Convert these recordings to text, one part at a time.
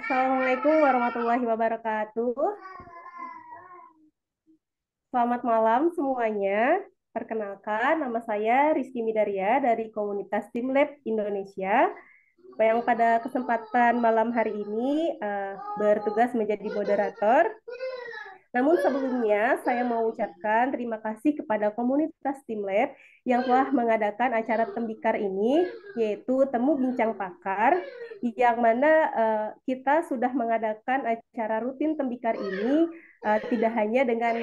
Assalamualaikum warahmatullahi wabarakatuh. Selamat malam semuanya. Perkenalkan, nama saya Rizky Midaria dari komunitas Tim Lab Indonesia yang pada kesempatan malam hari ini bertugas menjadi moderator. Namun sebelumnya saya mau ucapkan terima kasih kepada komunitas Tim Lab yang telah mengadakan acara tembikar ini, yaitu Temu Bincang Pakar, yang mana kita sudah mengadakan acara rutin tembikar ini tidak hanya dengan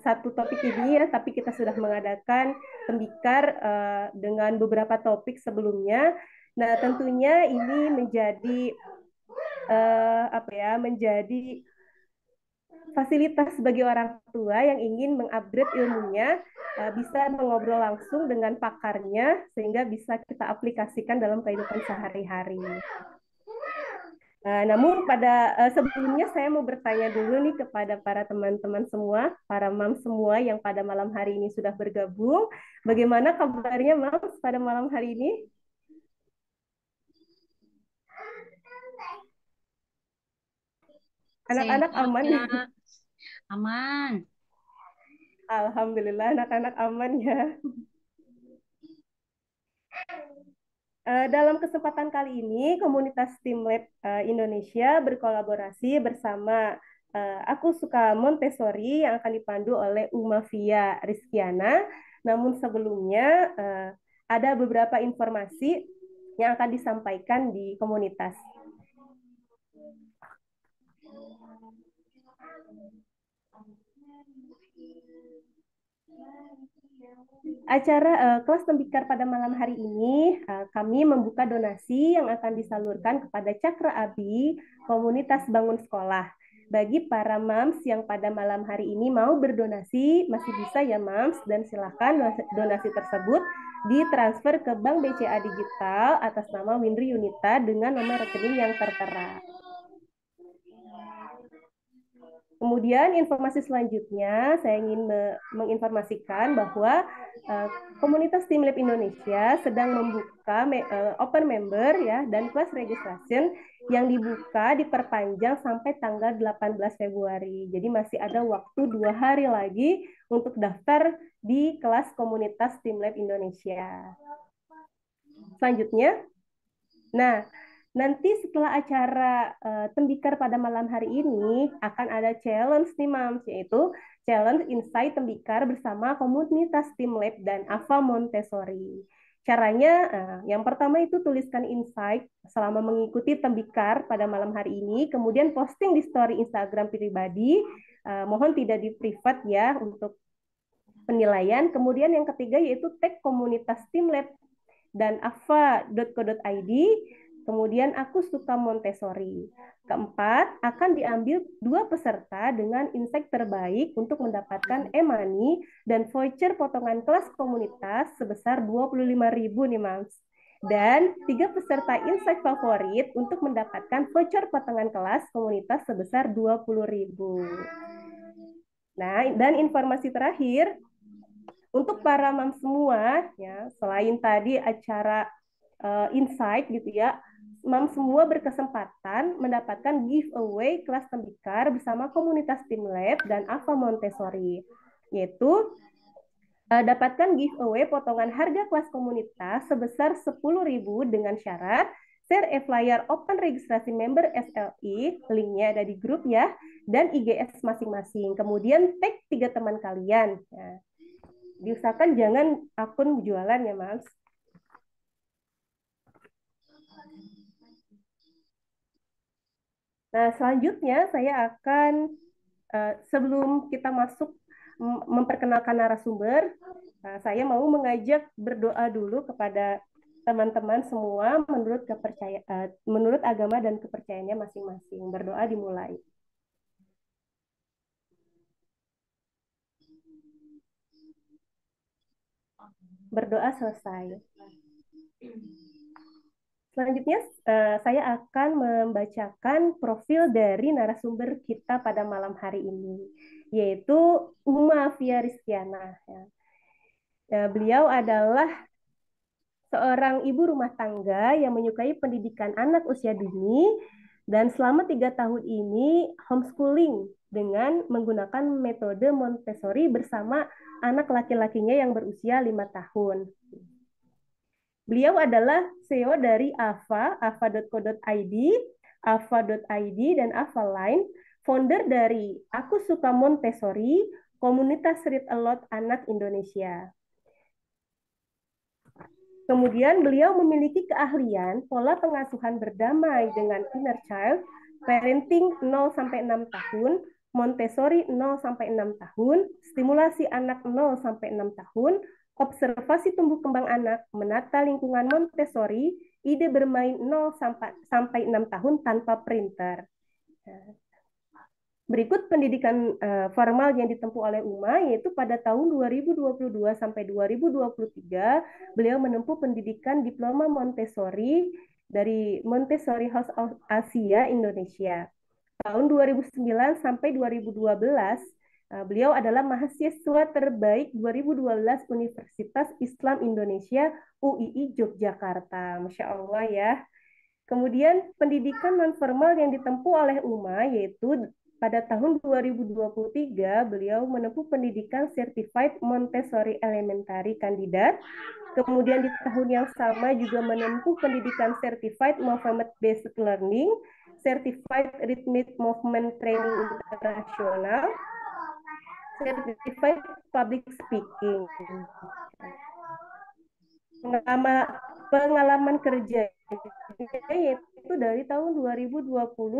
satu topik ini ya, tapi kita sudah mengadakan tembikar dengan beberapa topik sebelumnya. Nah, tentunya ini menjadi menjadi fasilitas bagi orang tua yang ingin mengupgrade ilmunya, bisa mengobrol langsung dengan pakarnya sehingga bisa kita aplikasikan dalam kehidupan sehari-hari. Namun sebelumnya saya mau bertanya dulu nih kepada para teman-teman semua, para mam semua yang pada malam hari ini sudah bergabung. Bagaimana kabarnya mam pada malam hari ini? Anak-anak Sehat, aman? Kak. Aman. Alhamdulillah anak-anak aman ya. Dalam kesempatan kali ini, komunitas Tim Lab Indonesia berkolaborasi bersama Aku Suka Montessori yang akan dipandu oleh Uma Via Rizkiana. Namun sebelumnya ada beberapa informasi yang akan disampaikan di komunitas. Acara kelas tembikar pada malam hari ini, kami membuka donasi yang akan disalurkan kepada Cakra Abi, komunitas bangun sekolah. Bagi para mams yang pada malam hari ini mau berdonasi, masih bisa ya mams, dan silakan donasi tersebut ditransfer ke Bank BCA Digital atas nama Windri Yunita dengan nomor rekening yang tertera. Kemudian informasi selanjutnya saya ingin menginformasikan bahwa komunitas Tim Lab Indonesia sedang membuka open member ya dan kelas registration yang dibuka diperpanjang sampai tanggal 18 Februari. Jadi masih ada waktu 2 hari lagi untuk daftar di kelas komunitas Tim Lab Indonesia. Selanjutnya, nah nanti setelah acara tembikar pada malam hari ini akan ada challenge nih Mams, yaitu challenge Insight Tembikar bersama komunitas Tim Lab dan Ava Montessori. Caranya yang pertama itu tuliskan insight selama mengikuti tembikar pada malam hari ini, kemudian posting di story Instagram pribadi, mohon tidak di privat ya untuk penilaian. Kemudian yang ketiga yaitu tag komunitas Tim Lab dan ava.co.id. Kemudian aku suka Montessori. Keempat, akan diambil 2 peserta dengan insight terbaik untuk mendapatkan e-money dan voucher potongan kelas komunitas sebesar 25.000 nih, Mams. Dan 3 peserta insight favorit untuk mendapatkan voucher potongan kelas komunitas sebesar 20.000. Nah, dan informasi terakhir, untuk para mam semua, ya, selain tadi acara insight gitu ya, mam semua berkesempatan mendapatkan giveaway kelas tembikar bersama komunitas Tim Lab dan Ava Montessori, yaitu dapatkan giveaway potongan harga kelas komunitas sebesar 10.000 dengan syarat share e-flyer open registrasi member SLI, linknya ada di grup ya, dan IGS masing-masing. Kemudian tag 3 teman kalian. Ya. Diusahakan jangan akun jualan ya, Mas. Nah, selanjutnya saya akan, sebelum kita masuk memperkenalkan narasumber, saya mau mengajak berdoa dulu kepada teman-teman semua menurut agama dan kepercayaannya masing-masing. Berdoa dimulai. Berdoa selesai. Selanjutnya, saya akan membacakan profil dari narasumber kita pada malam hari ini, yaitu Uma Fia Rizkiana. Beliau adalah seorang ibu rumah tangga yang menyukai pendidikan anak usia dini dan selama 3 tahun ini homeschooling dengan menggunakan metode Montessori bersama anak laki-lakinya yang berusia 5 tahun. Beliau adalah CEO dari AVA, ava.co.id, ava.id, dan Ava Line, founder dari Aku Suka Montessori, komunitas Read a Lot anak Indonesia. Kemudian beliau memiliki keahlian pola pengasuhan berdamai dengan inner child, parenting 0-6 tahun, Montessori 0-6 tahun, stimulasi anak 0-6 tahun, observasi tumbuh kembang anak, menata lingkungan Montessori, ide bermain 0-6 tahun tanpa printer. Berikut pendidikan formal yang ditempuh oleh Uma, yaitu pada tahun 2022 sampai 2023, beliau menempuh pendidikan diploma Montessori dari Montessori House of Asia Indonesia. Tahun 2009 sampai 2012, beliau adalah mahasiswa terbaik 2012 Universitas Islam Indonesia UII Yogyakarta. Masya Allah ya. Kemudian pendidikan non-formal yang ditempuh oleh Uma, yaitu pada tahun 2023, beliau menempuh pendidikan Certified Montessori Elementary Kandidat. Kemudian di tahun yang sama juga menempuh pendidikan Certified Movement Based Learning, Certified Rhythmic Movement Training International, Certified Public Speaking. Pengalaman kerja yaitu dari tahun 2020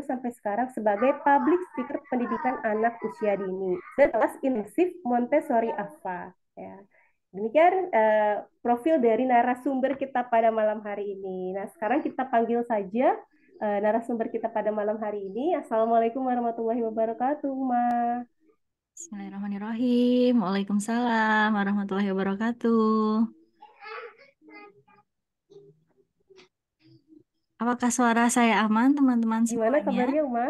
sampai sekarang sebagai public speaker pendidikan anak usia dini dan kelas intensif Montessori AVA. Ya. Demikian profil dari narasumber kita pada malam hari ini. Nah, sekarang kita panggil saja narasumber kita pada malam hari ini. Assalamualaikum warahmatullahi wabarakatuh, Ma. Bismillahirrahmanirrahim. Waalaikumsalam warahmatullahi wabarakatuh. Apakah suara saya aman, teman-teman Gimana semuanya? kabarnya, Uma?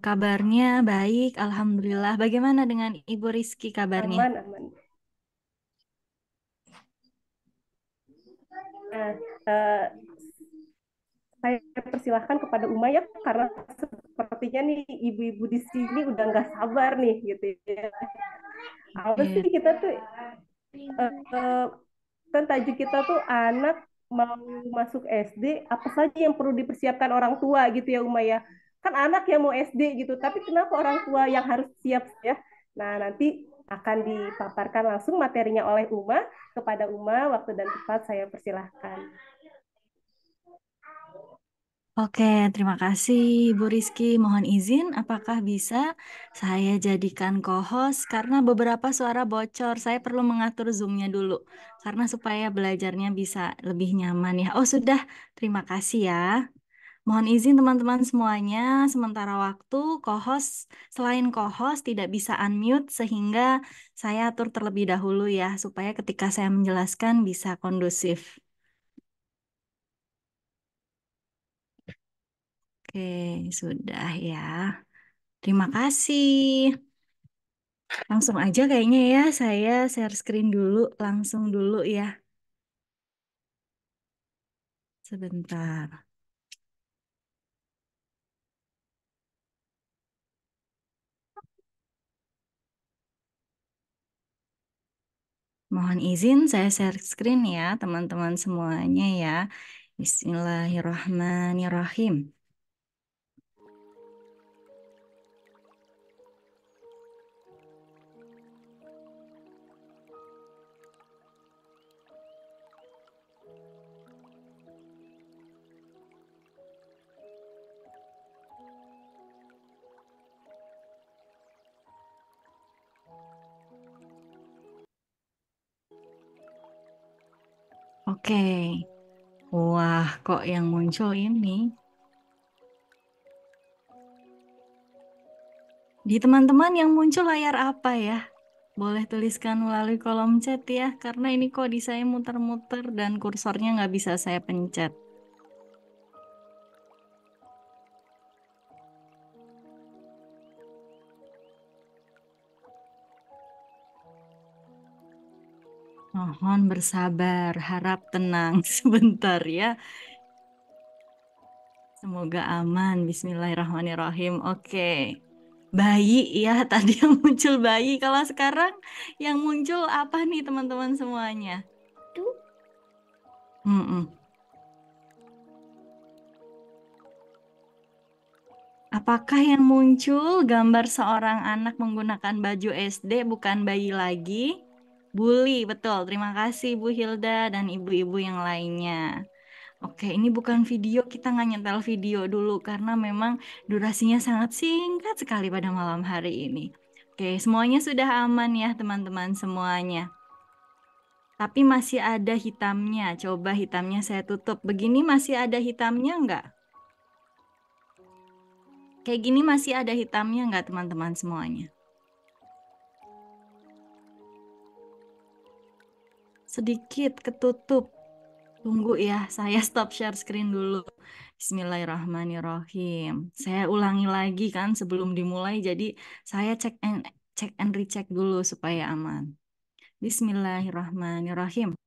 Kabarnya baik, alhamdulillah. Bagaimana dengan Ibu Rizky kabarnya? Aman, aman. Nah, saya persilahkan kepada Uma ya, karena sepertinya nih ibu-ibu di sini udah nggak sabar nih gitu ya. Apa sih kita tuh kan tajuk kita tuh anak mau masuk SD, apa saja yang perlu dipersiapkan orang tua gitu ya Uma ya. Kan anak yang mau SD gitu, tapi kenapa orang tua yang harus siap ya? Nah, nanti akan dipaparkan langsung materinya oleh Uma. Kepada Uma, waktu dan tempat saya persilahkan. Oke, terima kasih Bu Rizky. Mohon izin, apakah bisa saya jadikan co-host karena beberapa suara bocor. Saya perlu mengatur Zoom-nya dulu karena supaya belajarnya bisa lebih nyaman ya. Oh, sudah. Terima kasih ya. Mohon izin teman-teman semuanya, sementara waktu co-host selain co-host tidak bisa unmute sehingga saya atur terlebih dahulu ya supaya ketika saya menjelaskan bisa kondusif. Oke, sudah ya. Terima kasih. Langsung aja kayaknya ya, saya share screen dulu, langsung dulu ya. Sebentar. Mohon izin saya share screen ya, teman-teman semuanya ya. Bismillahirrahmanirrahim. Oke. Wah, kok yang muncul ini? Di teman-teman yang muncul layar apa ya? Boleh tuliskan melalui kolom chat ya, karena ini kok di saya muter-muter dan kursornya nggak bisa saya pencet. Mohon bersabar, harap tenang sebentar ya. Semoga aman. Bismillahirrahmanirrahim. Oke. Bayi ya, tadi yang muncul bayi. Kalau sekarang yang muncul apa nih teman-teman semuanya? Tuh. Mm-mm. Apakah yang muncul gambar seorang anak menggunakan baju SD bukan bayi lagi? Bully, betul. Terima kasih Bu Hilda dan ibu-ibu yang lainnya. Oke, ini bukan video, kita nggak nyetel video dulu karena memang durasinya sangat singkat sekali pada malam hari ini. Oke, semuanya sudah aman ya teman-teman semuanya. Tapi masih ada hitamnya. Coba hitamnya saya tutup. Begini masih ada hitamnya nggak? Kayak gini masih ada hitamnya nggak teman-teman semuanya? Sedikit ketutup. Tunggu ya, saya stop share screen dulu. Bismillahirrahmanirrahim. Saya ulangi lagi kan sebelum dimulai, jadi saya cek and recheck dulu supaya aman. Bismillahirrahmanirrahim.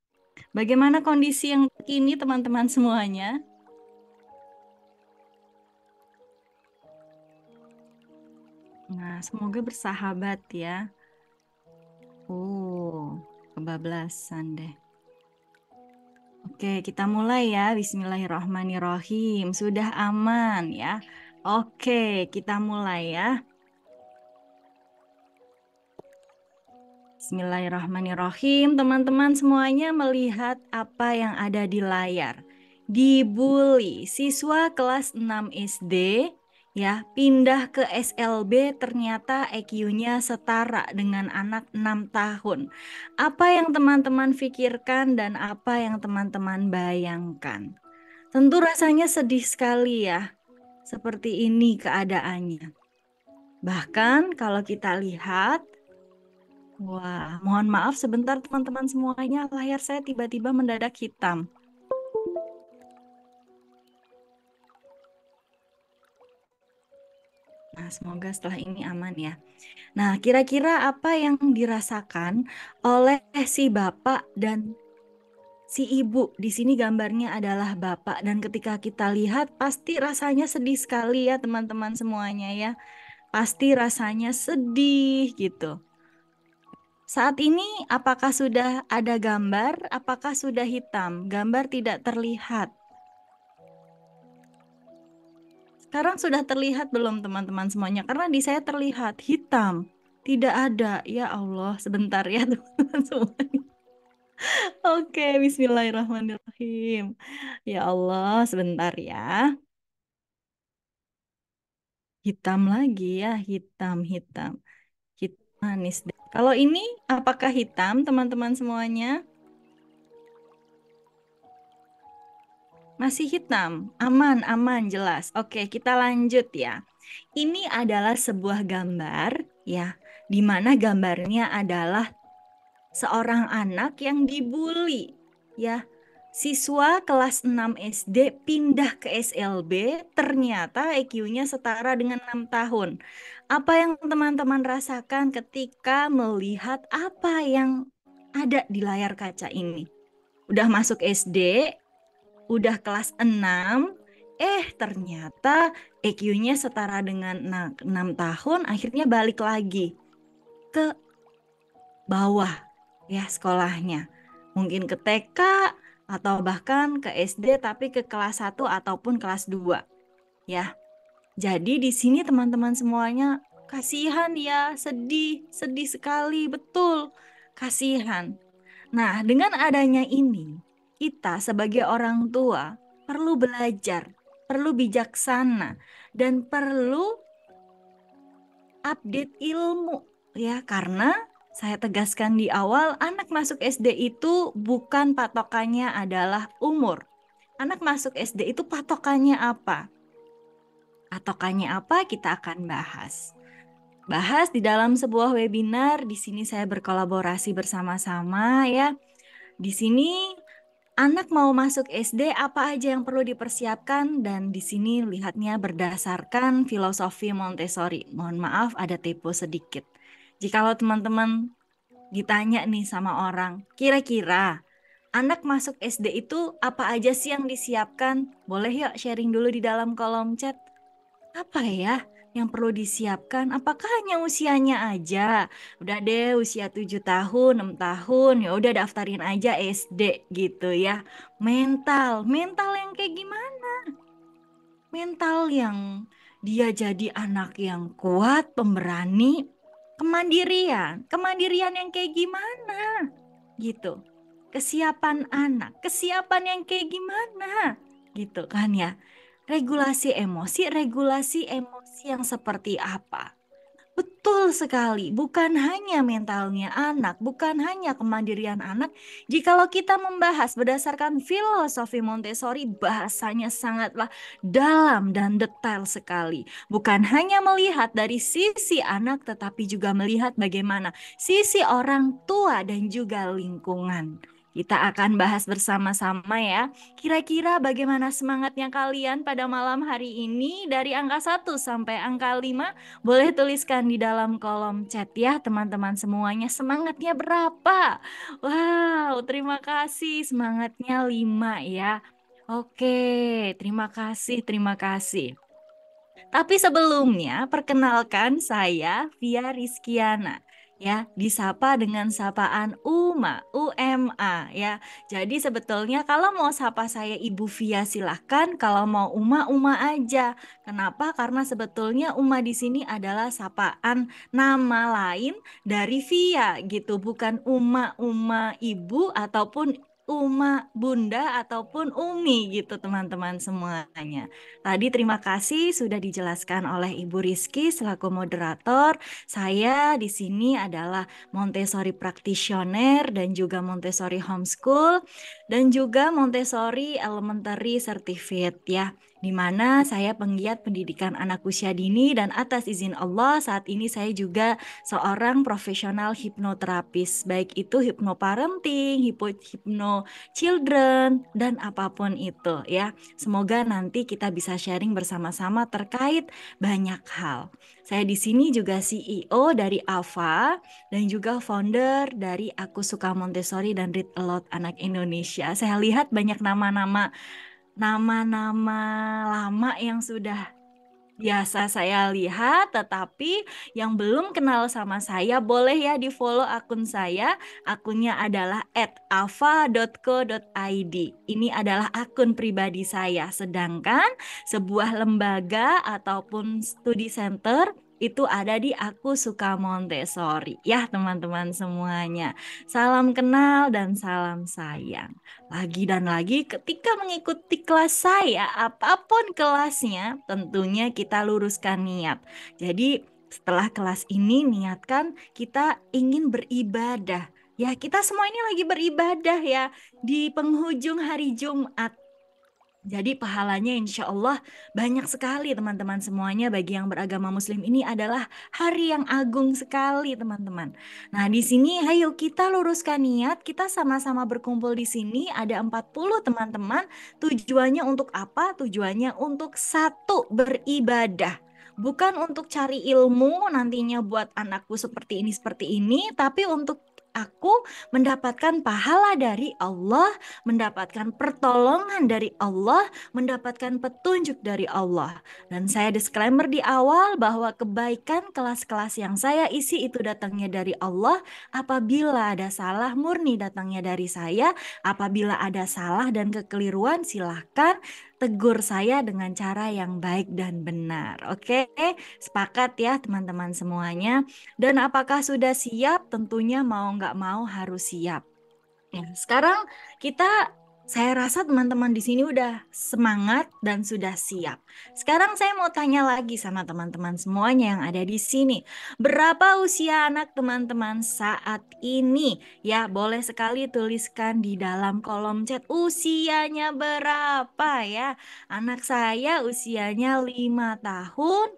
Bagaimana kondisi yang terkini teman-teman semuanya? Nah, semoga bersahabat ya. Oh, kebablasan deh. Oke, kita mulai ya. Bismillahirrahmanirrahim. Sudah aman ya. Oke, kita mulai ya. Bismillahirrahmanirrahim. Teman-teman semuanya melihat apa yang ada di layar. Dibully, siswa kelas 6 SD ya, pindah ke SLB ternyata EQ-nya setara dengan anak 6 tahun. Apa yang teman-teman pikirkan dan apa yang teman-teman bayangkan? Tentu rasanya sedih sekali ya. Seperti ini keadaannya. Bahkan kalau kita lihat, wah, mohon maaf sebentar teman-teman semuanya, layar saya tiba-tiba mendadak hitam. Nah, semoga setelah ini aman ya. Nah, kira-kira apa yang dirasakan oleh si bapak dan si ibu? Di sini gambarnya adalah bapak dan ketika kita lihat pasti rasanya sedih sekali ya teman-teman semuanya ya. Pasti rasanya sedih gitu. Saat ini apakah sudah ada gambar? Apakah sudah hitam? Gambar tidak terlihat. Sekarang sudah terlihat belum teman-teman semuanya? Karena di saya terlihat hitam. Tidak ada. Ya Allah, sebentar ya teman-teman semuanya. Oke, bismillahirrahmanirrahim. Ya Allah, sebentar ya. Hitam lagi ya, hitam, hitam. Hitam manis deh. Kalau ini apakah hitam, teman-teman semuanya? Masih hitam. Aman, aman, jelas. Oke, kita lanjut ya. Ini adalah sebuah gambar ya, di mana gambarnya adalah seorang anak yang dibully ya. Siswa kelas 6 SD pindah ke SLB, ternyata IQ-nya setara dengan 6 tahun. Apa yang teman-teman rasakan ketika melihat apa yang ada di layar kaca ini? Udah masuk SD, udah kelas 6, ternyata IQ-nya setara dengan 6 tahun, akhirnya balik lagi ke bawah ya sekolahnya. Mungkin ke TK atau bahkan ke SD tapi ke kelas 1 ataupun kelas 2 ya. Jadi di sini teman-teman semuanya kasihan ya, sedih, sedih sekali, betul. Kasihan. Nah, dengan adanya ini, kita sebagai orang tua perlu belajar, perlu bijaksana dan perlu update ilmu ya, karena saya tegaskan di awal, anak masuk SD itu bukan patokannya adalah umur. Anak masuk SD itu patokannya apa? Patokannya apa? Kita akan bahas. Bahas di dalam sebuah webinar. Di sini saya berkolaborasi bersama-sama ya. Di sini anak mau masuk SD, apa aja yang perlu dipersiapkan, dan di sini lihatnya berdasarkan filosofi Montessori. Mohon maaf ada typo sedikit. Jikalau teman-teman ditanya nih sama orang, kira-kira anak masuk SD itu apa aja sih yang disiapkan? Boleh yuk sharing dulu di dalam kolom chat. Apa ya yang perlu disiapkan? Apakah hanya usianya aja? Udah deh usia 7 tahun, 6 tahun, ya udah daftarin aja SD gitu ya. Mental yang kayak gimana? Mental yang dia jadi anak yang kuat, pemberani, kemandirian yang kayak gimana? Gitu. Kesiapan yang kayak gimana? Gitu kan ya. Regulasi emosi yang seperti apa? Betul sekali, bukan hanya mentalnya anak, bukan hanya kemandirian anak. Jikalau kita membahas berdasarkan filosofi Montessori, bahasanya sangatlah dalam dan detail sekali. Bukan hanya melihat dari sisi anak, tetapi juga melihat bagaimana sisi orang tua dan juga lingkungan. Kita akan bahas bersama-sama ya. Kira-kira bagaimana semangatnya kalian pada malam hari ini dari angka 1 sampai angka 5? Boleh tuliskan di dalam kolom chat ya teman-teman semuanya, semangatnya berapa? Wow, terima kasih, semangatnya 5 ya. Oke, terima kasih, terima kasih. Tapi sebelumnya, perkenalkan saya Via Rizkiana. Ya, disapa dengan sapaan Uma, UMA ya. Jadi sebetulnya kalau mau sapa saya Ibu Via silahkan, kalau mau Uma, Uma aja. Kenapa? Karena sebetulnya Uma di sini adalah sapaan nama lain dari Via gitu, bukan Uma Ibu ataupun Uma Bunda ataupun Umi gitu teman-teman semuanya. Tadi terima kasih sudah dijelaskan oleh Ibu Rizky selaku moderator. Saya di sini adalah Montessori practitioner dan juga Montessori homeschool dan juga Montessori elementary certificate ya. Di mana saya penggiat pendidikan anak usia dini dan atas izin Allah saat ini saya juga seorang profesional hipnoterapis, baik itu hipnoparenting, hipno children dan apapun itu ya. Semoga nanti kita bisa sharing bersama-sama terkait banyak hal. Saya di sini juga CEO dari AVA dan juga founder dari Aku Suka Montessori dan Read Aloud Anak Indonesia. Saya lihat banyak nama-nama lama yang sudah biasa saya lihat, tetapi yang belum kenal sama saya boleh ya di follow akun saya. Akunnya adalah @ava.co.id. Ini adalah akun pribadi saya. Sedangkan sebuah lembaga ataupun studi center itu ada di Aku Suka Montessori. Ya teman-teman semuanya, salam kenal dan salam sayang. Lagi dan lagi ketika mengikuti kelas saya, apapun kelasnya, tentunya kita luruskan niat. Jadi setelah kelas ini niatkan kita ingin beribadah. Ya, kita semua ini lagi beribadah ya di penghujung hari Jumat. Jadi pahalanya insya Allah banyak sekali teman-teman semuanya. Bagi yang beragama Muslim ini adalah hari yang agung sekali teman-teman. Nah di sini ayo kita luruskan niat. Kita sama-sama berkumpul di sini. Ada 40 teman-teman. Tujuannya untuk apa? Tujuannya untuk satu, beribadah. Bukan untuk cari ilmu nantinya buat anakku seperti ini, tapi untuk aku mendapatkan pahala dari Allah, mendapatkan pertolongan dari Allah, mendapatkan petunjuk dari Allah. Dan saya disclaimer di awal bahwa kebaikan kelas-kelas yang saya isi itu datangnya dari Allah. Apabila ada salah murni datangnya dari saya. Apabila ada salah dan kekeliruan silahkan tegur saya dengan cara yang baik dan benar. Oke, sepakat ya teman-teman semuanya. Dan apakah sudah siap? Tentunya mau nggak mau harus siap. Ya, sekarang saya rasa teman-teman di sini udah semangat dan sudah siap. Sekarang saya mau tanya lagi sama teman-teman semuanya yang ada di sini. Berapa usia anak teman-teman saat ini? Ya, boleh sekali tuliskan di dalam kolom chat usianya berapa ya. Anak saya usianya 5 tahun.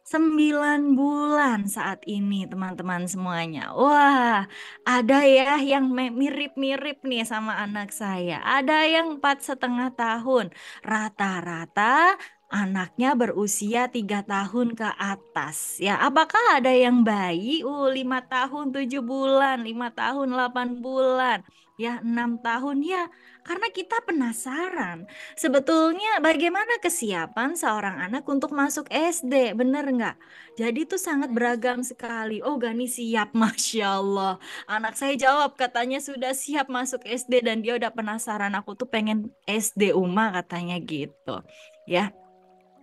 9 bulan saat ini teman-teman semuanya. Wah, ada ya yang mirip-mirip nih sama anak saya. Ada yang 4,5 tahun. Rata-rata anaknya berusia 3 tahun ke atas. Ya, apakah ada yang bayi? 5 tahun 7 bulan, 5 tahun 8 bulan. Ya, 6 tahun ya. Karena kita penasaran. Sebetulnya bagaimana kesiapan seorang anak untuk masuk SD, bener nggak? Jadi itu sangat beragam sekali. Oh Gani siap, Masya Allah. Anak saya jawab katanya sudah siap masuk SD dan dia udah penasaran. Aku tuh pengen SD Uma katanya gitu. Ya,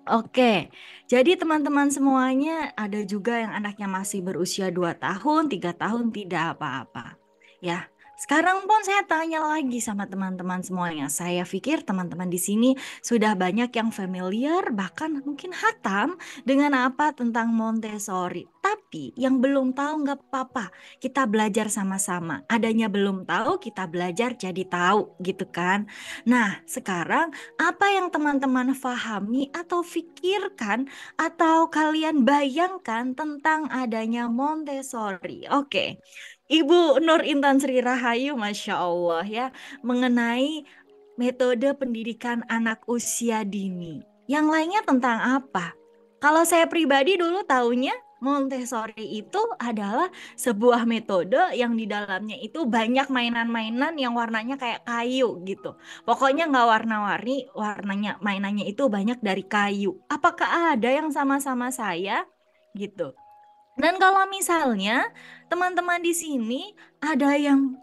oke. Jadi teman-teman semuanya ada juga yang anaknya masih berusia 2 tahun, 3 tahun tidak apa-apa. Ya, sekarang pun saya tanya lagi sama teman-teman semuanya. Saya pikir teman-teman di sini sudah banyak yang familiar, bahkan mungkin hatam dengan apa tentang Montessori. Tapi yang belum tahu nggak apa-apa, kita belajar sama-sama. Adanya belum tahu, kita belajar jadi tahu gitu kan. Nah, sekarang apa yang teman-teman fahami atau pikirkan atau kalian bayangkan tentang adanya Montessori? Oke. Ibu Nur Intan Sri Rahayu, Masya Allah ya, mengenai metode pendidikan anak usia dini. Yang lainnya tentang apa? Kalau saya pribadi dulu taunya Montessori itu adalah sebuah metode yang di dalamnya itu banyak mainan-mainan yang warnanya kayak kayu gitu. Pokoknya nggak warna-warni, warnanya mainannya itu banyak dari kayu. Apakah ada yang sama-sama saya? Gitu. Dan kalau misalnya teman-teman di sini ada yang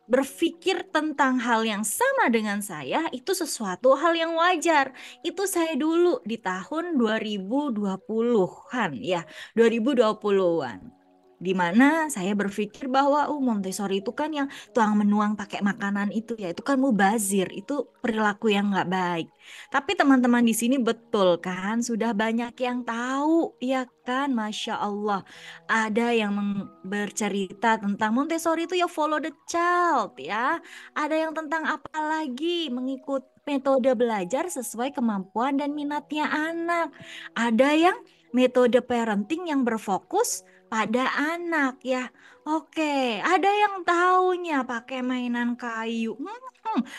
berpikir tentang hal yang sama dengan saya, itu sesuatu hal yang wajar. Itu saya dulu di tahun 2020-an ya, 2020-an. Di mana saya berpikir bahwa Montessori itu kan yang tuang menuang pakai makanan itu ya, itu kan mubazir, itu perilaku yang nggak baik. Tapi teman-teman di sini betul kan, sudah banyak yang tahu ya kan, Masya Allah. Ada yang bercerita tentang Montessori itu ya follow the child ya. Ada yang tentang apa lagi mengikut metode belajar sesuai kemampuan dan minatnya anak. Ada yang metode parenting yang berfokus pada anak ya. Oke, ada yang taunya pakai mainan kayu.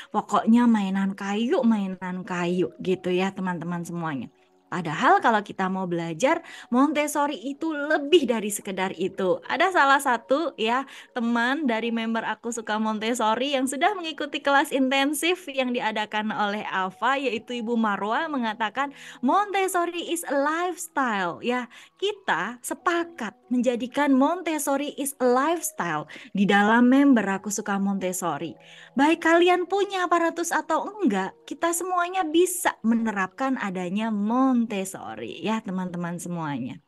Pokoknya mainan kayu gitu ya teman-teman semuanya. Padahal kalau kita mau belajar Montessori itu lebih dari sekedar itu. Ada salah satu ya teman dari member Aku Suka Montessori yang sudah mengikuti kelas intensif yang diadakan oleh Alfa yaitu Ibu Marwa mengatakan Montessori is a lifestyle ya. Kita sepakat menjadikan Montessori is a lifestyle di dalam member Aku Suka Montessori. Baik kalian punya aparatus atau enggak, kita semuanya bisa menerapkan adanya Montessori ya teman-teman semuanya.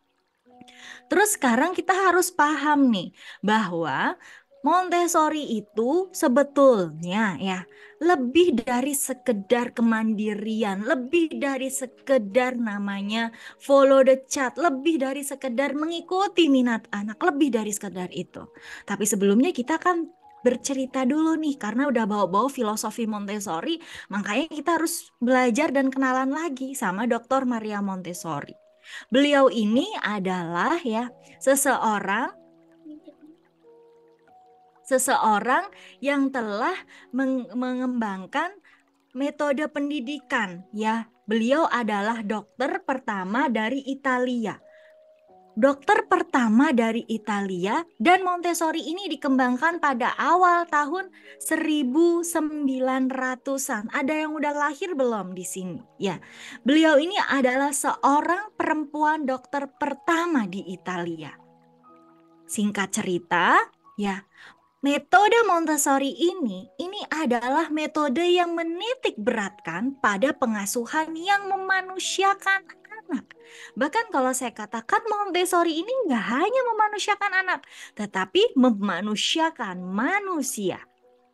Terus sekarang kita harus paham nih bahwa Montessori itu sebetulnya ya lebih dari sekedar kemandirian, lebih dari sekedar namanya follow the child, lebih dari sekedar mengikuti minat anak, lebih dari sekedar itu. Tapi sebelumnya kita kan bercerita dulu nih karena udah bawa-bawa filosofi Montessori, makanya kita harus belajar dan kenalan lagi sama Dr. Maria Montessori. Beliau ini adalah ya seseorang yang telah mengembangkan metode pendidikan ya. Beliau adalah dokter pertama dari Italia. Dokter pertama dari Italia, dan Montessori ini dikembangkan pada awal tahun 1900-an. Ada yang udah lahir belum di sini? Ya, beliau ini adalah seorang perempuan dokter pertama di Italia. Singkat cerita, ya, metode Montessori ini adalah metode yang menitik beratkan pada pengasuhan yang memanusiakan anak. Bahkan kalau saya katakan Montessori ini nggak hanya memanusiakan anak, tetapi memanusiakan manusia.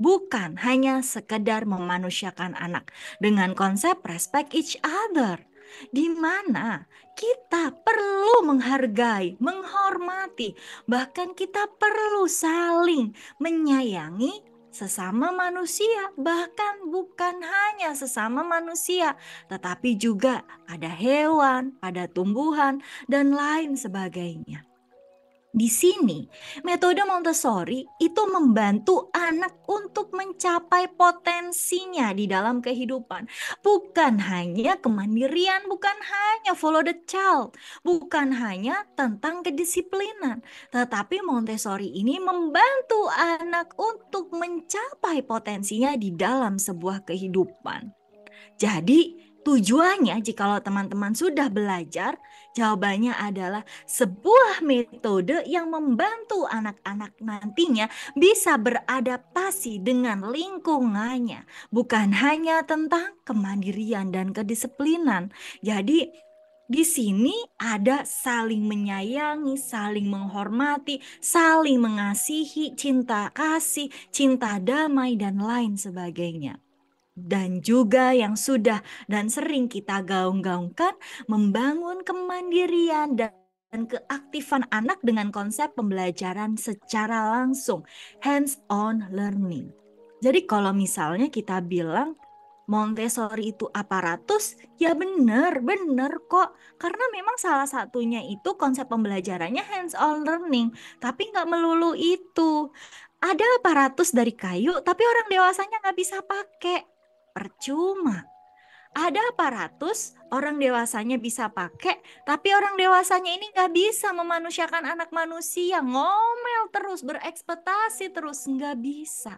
Bukan hanya sekedar memanusiakan anak dengan konsep respect each other, di mana kita perlu menghargai, menghormati, bahkan kita perlu saling menyayangi sesama manusia, bahkan bukan hanya sesama manusia, tetapi juga pada hewan, pada tumbuhan, dan lain sebagainya. Di sini, metode Montessori itu membantu anak untuk mencapai potensinya di dalam kehidupan. Bukan hanya kemandirian, bukan hanya follow the child, bukan hanya tentang kedisiplinan. Tetapi Montessori ini membantu anak untuk mencapai potensinya di dalam sebuah kehidupan. Jadi, tujuannya jikalau teman-teman sudah belajar, jawabannya adalah sebuah metode yang membantu anak-anak nantinya bisa beradaptasi dengan lingkungannya. Bukan hanya tentang kemandirian dan kedisiplinan. Jadi, di sini ada saling menyayangi, saling menghormati, saling mengasihi, cinta kasih, cinta damai, dan lain sebagainya. Dan juga yang sudah dan sering kita gaung-gaungkan, membangun kemandirian dan keaktifan anak dengan konsep pembelajaran secara langsung, hands-on learning. Jadi kalau misalnya kita bilang Montessori itu aparatus, ya benar kok. Karena memang salah satunya itu konsep pembelajarannya hands-on learning, tapi nggak melulu itu. Ada aparatus dari kayu, tapi orang dewasanya nggak bisa pakai. Percuma. Ada aparatus, orang dewasanya bisa pakai, tapi orang dewasanya ini nggak bisa memanusiakan anak manusia, ngomel terus, berekspektasi terus, nggak bisa.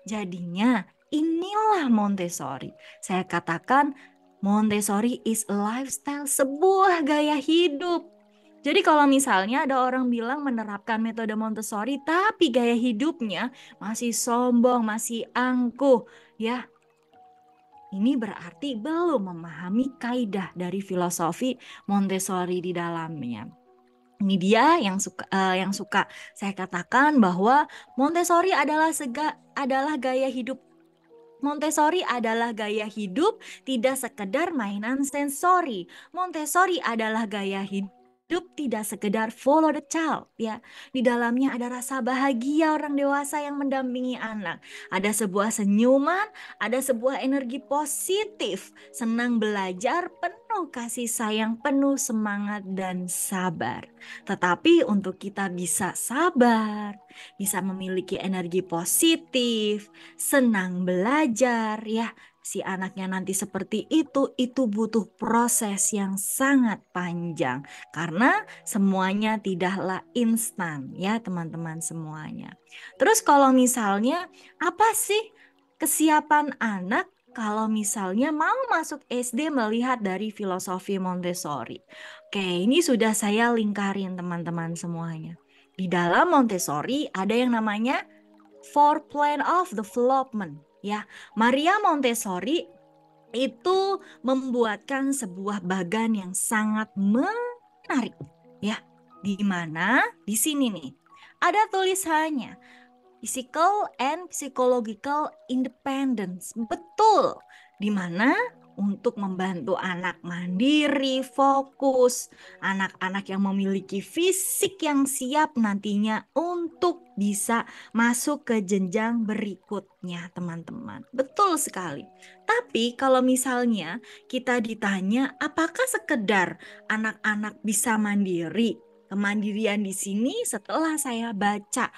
Jadinya inilah Montessori. Saya katakan Montessori is a lifestyle, sebuah gaya hidup. Jadi kalau misalnya ada orang bilang menerapkan metode Montessori, tapi gaya hidupnya masih sombong, masih angkuh, ya, ini berarti belum memahami kaidah dari filosofi Montessori di dalamnya. Ini dia yang suka saya katakan bahwa Montessori adalah gaya hidup. Montessori adalah gaya hidup, tidak sekedar mainan sensori. Montessori adalah gaya hidup, tidak sekedar follow the child, ya. Di dalamnya ada rasa bahagia orang dewasa yang mendampingi anak. Ada sebuah senyuman, ada sebuah energi positif, senang belajar, penuh kasih sayang, penuh semangat dan sabar. Tetapi untuk kita bisa sabar, bisa memiliki energi positif, senang belajar, ya, si anaknya nanti seperti itu butuh proses yang sangat panjang karena semuanya tidaklah instan, ya teman-teman semuanya. Terus kalau misalnya apa sih kesiapan anak kalau misalnya mau masuk SD melihat dari filosofi Montessori? Oke, ini sudah saya lingkarin teman-teman semuanya. Di dalam Montessori ada yang namanya Four Plan of Development, ya. Maria Montessori itu membuatkan sebuah bagan yang sangat menarik, ya. Di mana di sini nih ada tulisannya physical and psychological independence. Betul. Di mana untuk membantu anak mandiri, fokus, anak-anak yang memiliki fisik yang siap nantinya untuk bisa masuk ke jenjang berikutnya, teman-teman. Betul sekali. Tapi kalau misalnya kita ditanya apakah sekedar anak-anak bisa mandiri? Kemandirian di sini setelah saya baca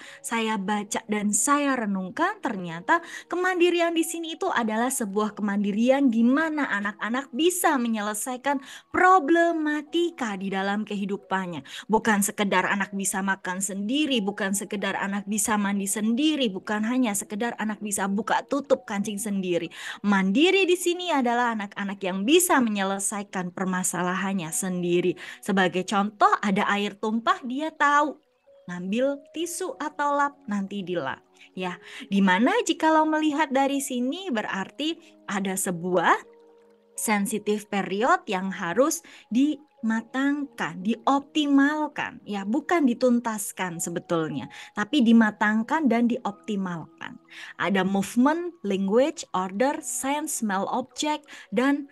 dan saya renungkan, ternyata kemandirian di sini itu adalah sebuah kemandirian di mana anak-anak bisa menyelesaikan problematika di dalam kehidupannya. Bukan sekedar anak bisa makan sendiri, bukan sekedar anak bisa mandi sendiri, bukan hanya sekedar anak bisa buka tutup kancing sendiri. Mandiri di sini adalah anak-anak yang bisa menyelesaikan permasalahannya sendiri. Sebagai contoh, ada air tumpah, dia tahu ngambil tisu atau lap, nanti dilap. Ya, dimana jikalau melihat dari sini berarti ada sebuah sensitif period yang harus dimatangkan, dioptimalkan, ya bukan dituntaskan sebetulnya, tapi dimatangkan dan dioptimalkan. Ada movement, language, order, sense, smell object, dan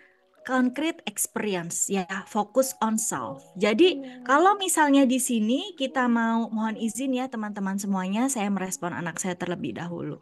concrete experience, ya fokus on self. Jadi kalau misalnya di sini kita mohon izin ya teman-teman semuanya, saya merespon anak saya terlebih dahulu.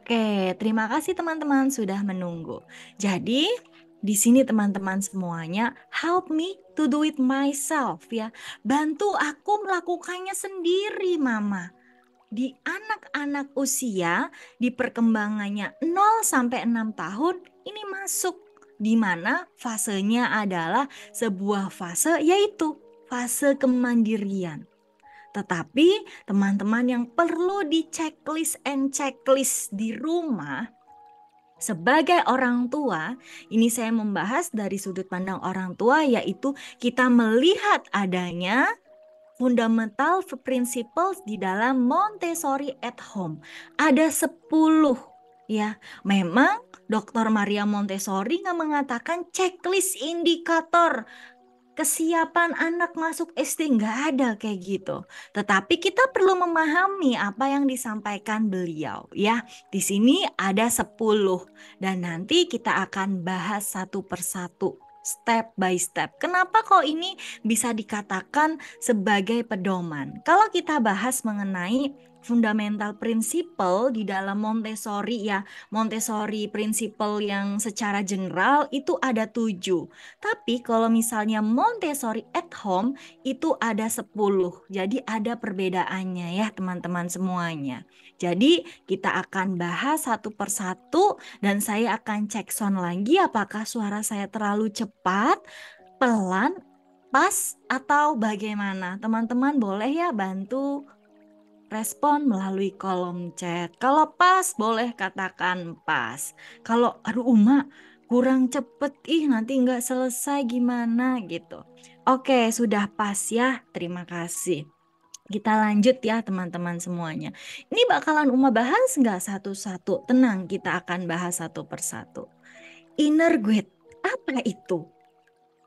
Oke, terima kasih teman-teman sudah menunggu. Jadi, di sini teman-teman semuanya, help me to do it myself ya. Bantu aku melakukannya sendiri, Mama. Di anak-anak usia di perkembangannya 0 sampai 6 tahun ini masuk, di mana fasenya adalah sebuah fase, yaitu fase kemandirian. Tetapi teman-teman yang perlu di checklist di rumah sebagai orang tua, ini saya membahas dari sudut pandang orang tua, yaitu kita melihat adanya fundamental principles di dalam Montessori at Home. Ada 10 ya. Memang Dr. Maria Montessori nggak mengatakan checklist indikator kesiapan anak masuk SD, nggak ada kayak gitu. Tetapi kita perlu memahami apa yang disampaikan beliau ya. Di sini ada 10 dan nanti kita akan bahas satu persatu, step by step. Kenapa kok ini bisa dikatakan sebagai pedoman? Kalau kita bahas mengenai fundamental principle di dalam Montessori ya, Montessori principle yang secara general itu ada 7. Tapi kalau misalnya Montessori at Home itu ada 10. Jadi ada perbedaannya ya teman-teman semuanya. Jadi kita akan bahas satu persatu dan saya akan cek sound lagi apakah suara saya terlalu cepat, pelan, pas atau bagaimana. Teman-teman boleh ya bantu respon melalui kolom chat. Kalau pas boleh katakan pas. Kalau aduh Uma kurang cepet, nanti nggak selesai gimana gitu. Oke, sudah pas ya, terima kasih. Kita lanjut ya teman-teman semuanya. Ini bakalan Uma bahas nggak satu-satu? Tenang, kita akan bahas satu persatu. Inner guide, apa itu?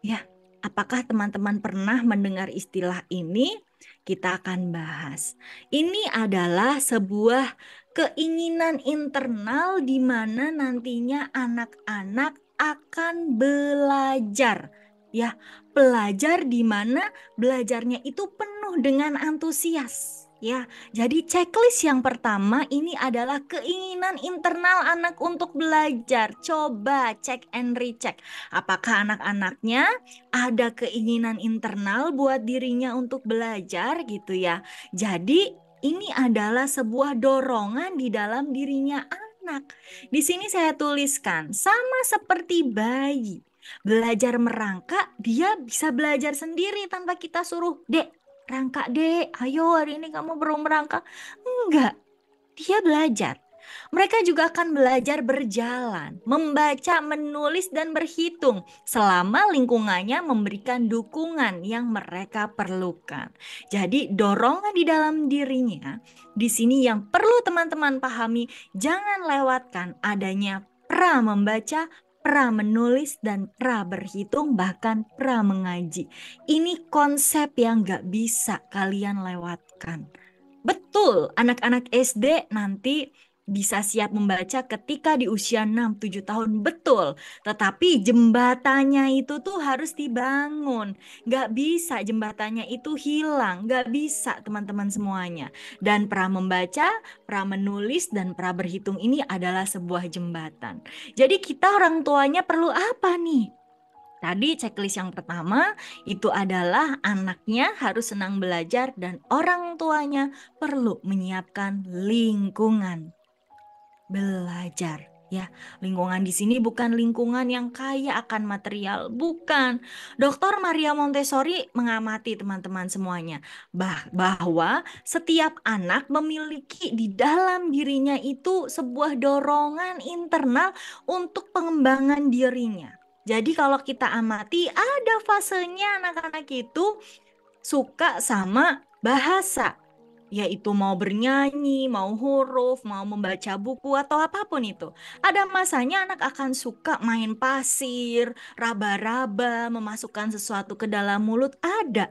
Ya, apakah teman-teman pernah mendengar istilah ini? Kita akan bahas. Ini adalah sebuah keinginan internal di mana nantinya anak-anak akan belajar. Ya, belajar di mana belajarnya itu penuh dengan antusias. Ya, jadi checklist yang pertama ini adalah keinginan internal anak untuk belajar. Coba cek and recheck. Apakah anak-anaknya ada keinginan internal buat dirinya untuk belajar gitu ya. Jadi ini adalah sebuah dorongan di dalam dirinya anak. Di sini saya tuliskan sama seperti bayi. Belajar merangkak, dia bisa belajar sendiri tanpa kita suruh, "Dek, "Rangka dek, ayo hari ini kamu belum merangkak." Enggak, dia belajar. Mereka juga akan belajar berjalan, membaca, menulis, dan berhitung selama lingkungannya memberikan dukungan yang mereka perlukan. Jadi dorongan di dalam dirinya, di sini yang perlu teman-teman pahami, jangan lewatkan adanya pra membaca, pra menulis, dan pra berhitung, bahkan pra mengaji. Ini konsep yang gak bisa kalian lewatkan. Betul, anak-anak SD nanti bisa siap membaca ketika di usia 6-7 tahun, betul. Tetapi jembatannya itu tuh harus dibangun. Gak bisa jembatannya itu hilang, gak bisa teman-teman semuanya. Dan pra membaca, pra menulis, dan pra berhitung ini adalah sebuah jembatan. Jadi kita orang tuanya perlu apa nih? Tadi checklist yang pertama itu adalah anaknya harus senang belajar dan orang tuanya perlu menyiapkan lingkungan belajar. Ya, lingkungan di sini bukan lingkungan yang kaya akan material, bukan. Dr. Maria Montessori mengamati teman-teman semuanya bahwa setiap anak memiliki di dalam dirinya itu sebuah dorongan internal untuk pengembangan dirinya. Jadi kalau kita amati ada fasenya anak-anak itu suka sama bahasa, yaitu mau bernyanyi, mau huruf, mau membaca buku atau apapun itu. Ada masanya anak akan suka main pasir, raba-raba, memasukkan sesuatu ke dalam mulut, ada.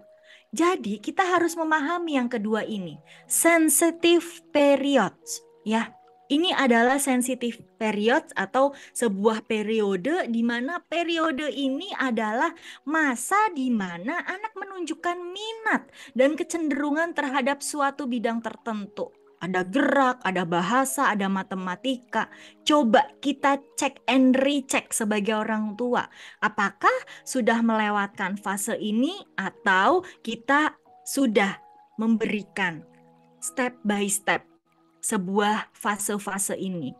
Jadi kita harus memahami yang kedua ini, sensitive periods, ya. Ini adalah sensitive periods atau sebuah periode di mana periode ini adalah masa di mana anak menunjukkan minat dan kecenderungan terhadap suatu bidang tertentu. Ada gerak, ada bahasa, ada matematika. Coba kita cek and recheck sebagai orang tua. Apakah sudah melewatkan fase ini atau kita sudah memberikan step by step sebuah fase-fase ini.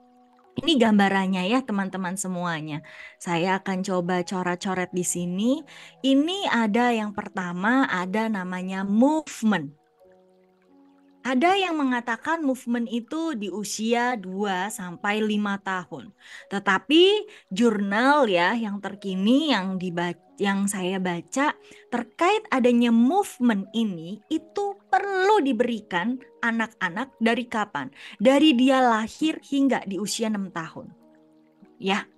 Ini gambarannya ya teman-teman semuanya. Saya akan coba coret-coret di sini. Ini ada yang pertama, ada namanya movement. Ada yang mengatakan movement itu di usia 2-5 tahun. Tetapi jurnal ya yang terkini yang saya baca terkait adanya movement ini itu perlu diberikan anak-anak dari kapan? Dari dia lahir hingga di usia 6 tahun. Ya.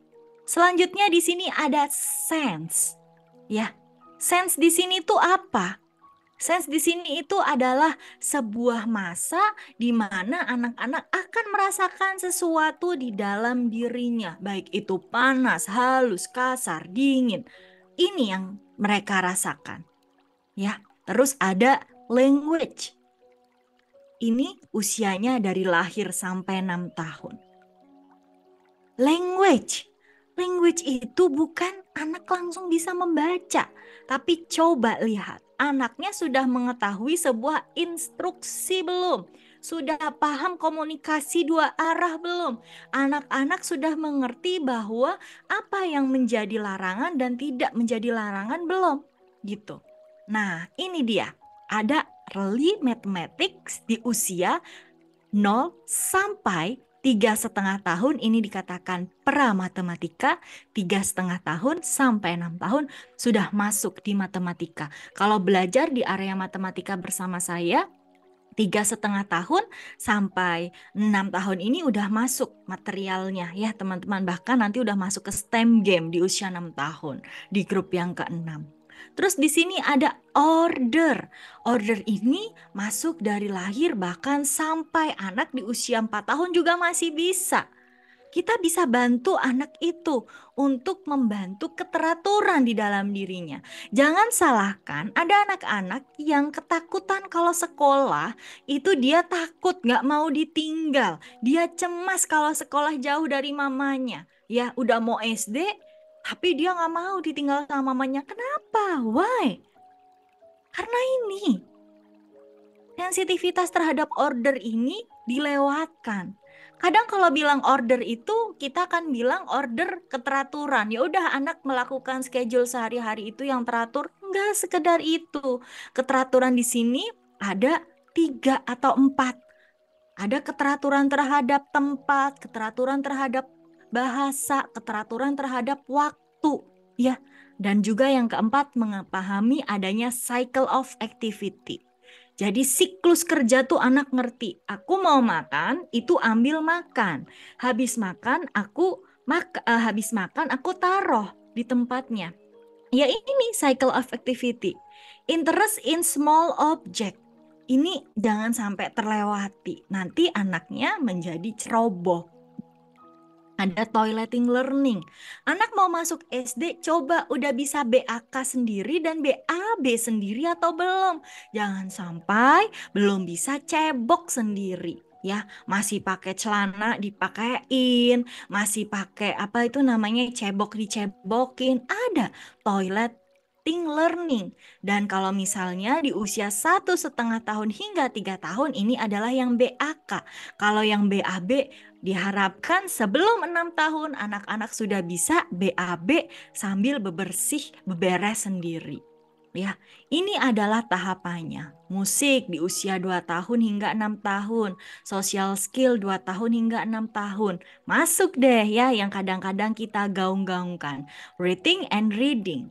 Selanjutnya di sini ada sense. Ya. Sense di sini tuh apa? Sense di sini itu adalah sebuah masa di mana anak-anak akan merasakan sesuatu di dalam dirinya, baik itu panas, halus, kasar, dingin. Ini yang mereka rasakan. Ya, terus ada language. Ini usianya dari lahir sampai 6 tahun. Language itu bukan anak langsung bisa membaca, tapi coba lihat. Anaknya sudah mengetahui sebuah instruksi belum? Sudah paham komunikasi dua arah belum? Anak-anak sudah mengerti bahwa apa yang menjadi larangan dan tidak menjadi larangan belum? Gitu. Nah, ini dia. Ada early mathematics di usia 0 sampai 3,5 tahun, ini dikatakan pra matematika. 3,5 tahun sampai 6 tahun sudah masuk di matematika. Kalau belajar di area matematika bersama saya, 3,5 tahun sampai 6 tahun ini udah masuk materialnya ya teman-teman. Bahkan nanti udah masuk ke STEM game di usia 6 tahun di grup yang ke-6. Terus di sini ada order. Order ini masuk dari lahir bahkan sampai anak di usia 4 tahun juga masih bisa. Kita bisa bantu anak itu untuk membantu keteraturan di dalam dirinya. Jangan salahkan, ada anak-anak yang ketakutan kalau sekolah, itu dia takut gak mau ditinggal. Dia cemas kalau sekolah jauh dari mamanya. Ya udah mau SD, tapi dia gak mau ditinggal sama mamanya. Kenapa? Why? Karena ini, sensitivitas terhadap order ini dilewatkan. Kadang kalau bilang order itu kita akan bilang order keteraturan. Ya udah anak melakukan schedule sehari-hari itu yang teratur. Enggak sekedar itu. Keteraturan di sini ada 3 atau 4. Ada keteraturan terhadap tempat, keteraturan terhadap bahasa, keteraturan terhadap waktu, ya. Dan juga yang keempat, memahami adanya cycle of activity. Jadi siklus kerja tuh anak ngerti. Aku mau makan, itu ambil makan. Habis makan aku taruh di tempatnya. Ya ini cycle of activity. Interest in small object. Ini jangan sampai terlewati. Nanti anaknya menjadi ceroboh. Ada toileting learning. Anak mau masuk SD, coba udah bisa BAK sendiri dan BAB sendiri atau belum. Jangan sampai belum bisa cebok sendiri. Ya, masih pakai celana dipakein, masih pakai apa itu namanya cebok dicebokin. Ada toileting learning. Dan kalau misalnya di usia 1,5 tahun hingga 3 tahun ini adalah yang BAK. Kalau yang BAB diharapkan sebelum 6 tahun anak-anak sudah bisa BAB sambil beberes sendiri. Ya, ini adalah tahapannya. Musik di usia 2 tahun hingga 6 tahun, social skill 2 tahun hingga 6 tahun. Masuk deh ya yang kadang-kadang kita gaung-gaungkan. Writing and reading.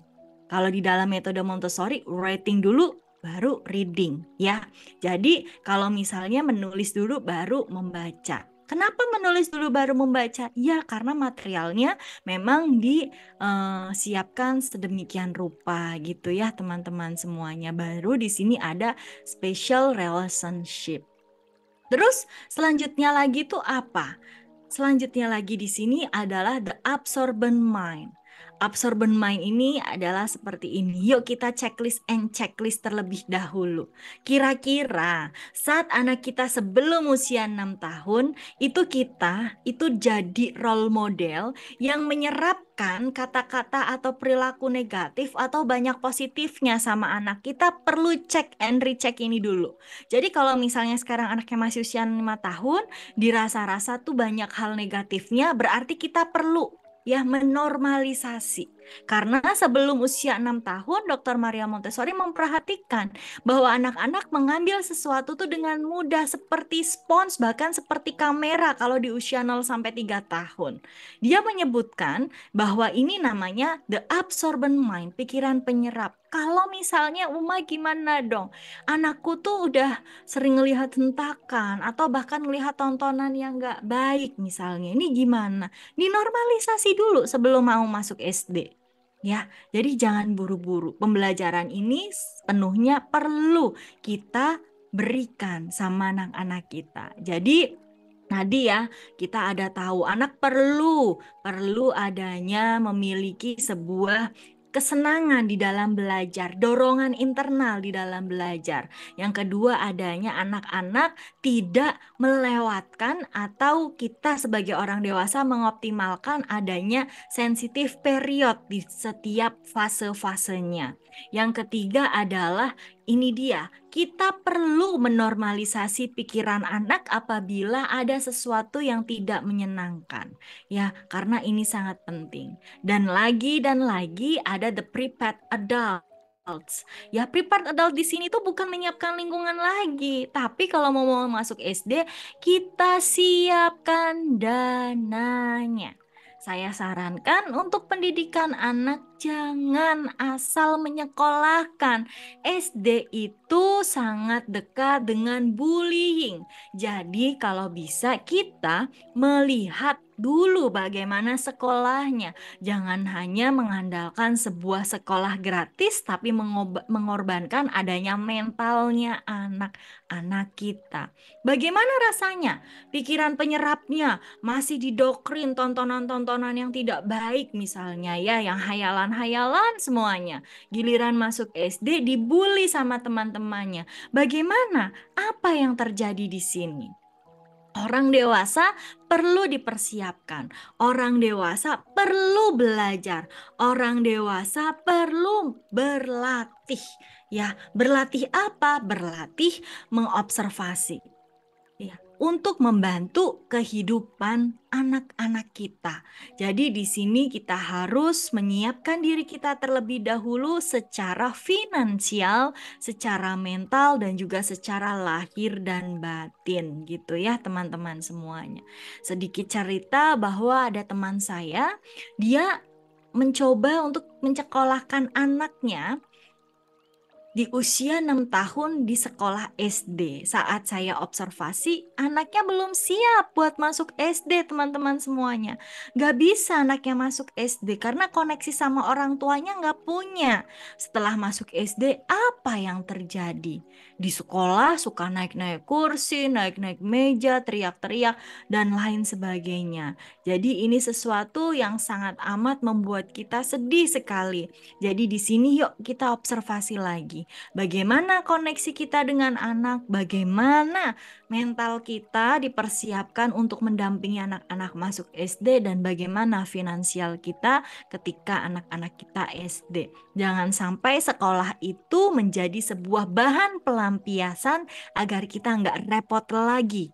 Kalau di dalam metode Montessori, writing dulu baru reading ya. Jadi kalau misalnya menulis dulu baru membaca. Kenapa menulis dulu baru membaca? Ya, karena materialnya memang disiapkan sedemikian rupa gitu ya, teman-teman semuanya. Baru di sini ada special relationship. Terus selanjutnya lagi tuh apa? Selanjutnya lagi di sini adalah the absorbent mind. Absorbent mind ini adalah seperti ini. Yuk kita checklist terlebih dahulu. Kira-kira saat anak kita sebelum usia 6 tahun, itu jadi role model yang menyerapkan kata-kata atau perilaku negatif atau banyak positifnya sama anak. Kita perlu cek and recheck ini dulu. Jadi kalau misalnya sekarang anaknya masih usia 5 tahun, dirasa-rasa tuh banyak hal negatifnya, berarti kita perlu ya menormalisasi. Karena sebelum usia 6 tahun, Dr. Maria Montessori memperhatikan bahwa anak-anak mengambil sesuatu tuh dengan mudah seperti spons, bahkan seperti kamera kalau di usia 0 sampai 3 tahun. Dia menyebutkan bahwa ini namanya the absorbent mind, pikiran penyerap. Kalau misalnya Uma gimana dong? Anakku tuh udah sering ngelihat hentakan atau bahkan melihat tontonan yang nggak baik misalnya. Ini gimana? Dinormalisasi dulu sebelum mau masuk SD. Ya, jadi jangan buru-buru. Pembelajaran ini sepenuhnya perlu kita berikan sama anak-anak kita. Jadi tadi ya, kita ada tahu anak perlu adanya memiliki sebuah kesenangan di dalam belajar, dorongan internal di dalam belajar. Yang kedua adanya anak-anak tidak melewatkan atau kita sebagai orang dewasa mengoptimalkan adanya sensitif period di setiap fase-fasenya. Yang ketiga adalah ini dia, kita perlu menormalisasi pikiran anak apabila ada sesuatu yang tidak menyenangkan. Ya, karena ini sangat penting. Dan lagi ada the prepared adults. Ya, prepared adult di sini tuh bukan menyiapkan lingkungan lagi, tapi kalau mau masuk SD, kita siapkan dananya. Saya sarankan untuk pendidikan anak jangan asal menyekolahkan. SD itu sangat dekat dengan bullying. Jadi kalau bisa kita melihat dulu bagaimana sekolahnya. Jangan hanya mengandalkan sebuah sekolah gratis tapi mengorbankan adanya mentalnya anak-anak kita. Bagaimana rasanya? Pikiran penyerapnya masih didoktrin tontonan-tontonan yang tidak baik misalnya ya, yang hayalan-hayalan semuanya. Giliran masuk SD dibully sama teman-temannya. Bagaimana? Apa yang terjadi di sini? Orang dewasa perlu dipersiapkan. Orang dewasa perlu belajar. Orang dewasa perlu berlatih. Ya, berlatih apa? Berlatih mengobservasi. Ya, untuk membantu kehidupan anak-anak kita. Jadi di sini kita harus menyiapkan diri kita terlebih dahulu secara finansial, secara mental, dan juga secara lahir dan batin gitu ya teman-teman semuanya. Sedikit cerita bahwa ada teman saya, dia mencoba untuk mencekolahkan anaknya di usia 6 tahun di sekolah SD. Saat saya observasi, anaknya belum siap buat masuk SD, teman-teman semuanya. Gak bisa anaknya masuk SD karena koneksi sama orang tuanya gak punya. Setelah masuk SD, apa yang terjadi? Di sekolah suka naik-naik kursi, naik-naik meja, teriak-teriak, dan lain sebagainya. Jadi ini sesuatu yang sangat amat membuat kita sedih sekali. Jadi di sini yuk kita observasi lagi. Bagaimana koneksi kita dengan anak, bagaimana mental kita dipersiapkan untuk mendampingi anak-anak masuk SD, dan bagaimana finansial kita ketika anak-anak kita SD. Jangan sampai sekolah itu menjadi sebuah bahan pelampiasan agar kita nggak repot lagi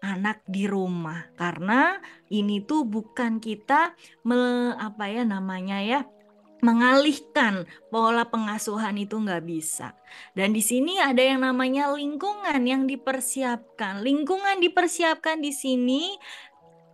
anak di rumah, karena ini tuh bukan kita apa ya namanya ya, mengalihkan pola pengasuhan, itu nggak bisa. Dan di sini ada yang namanya lingkungan yang dipersiapkan. Lingkungan dipersiapkan di sini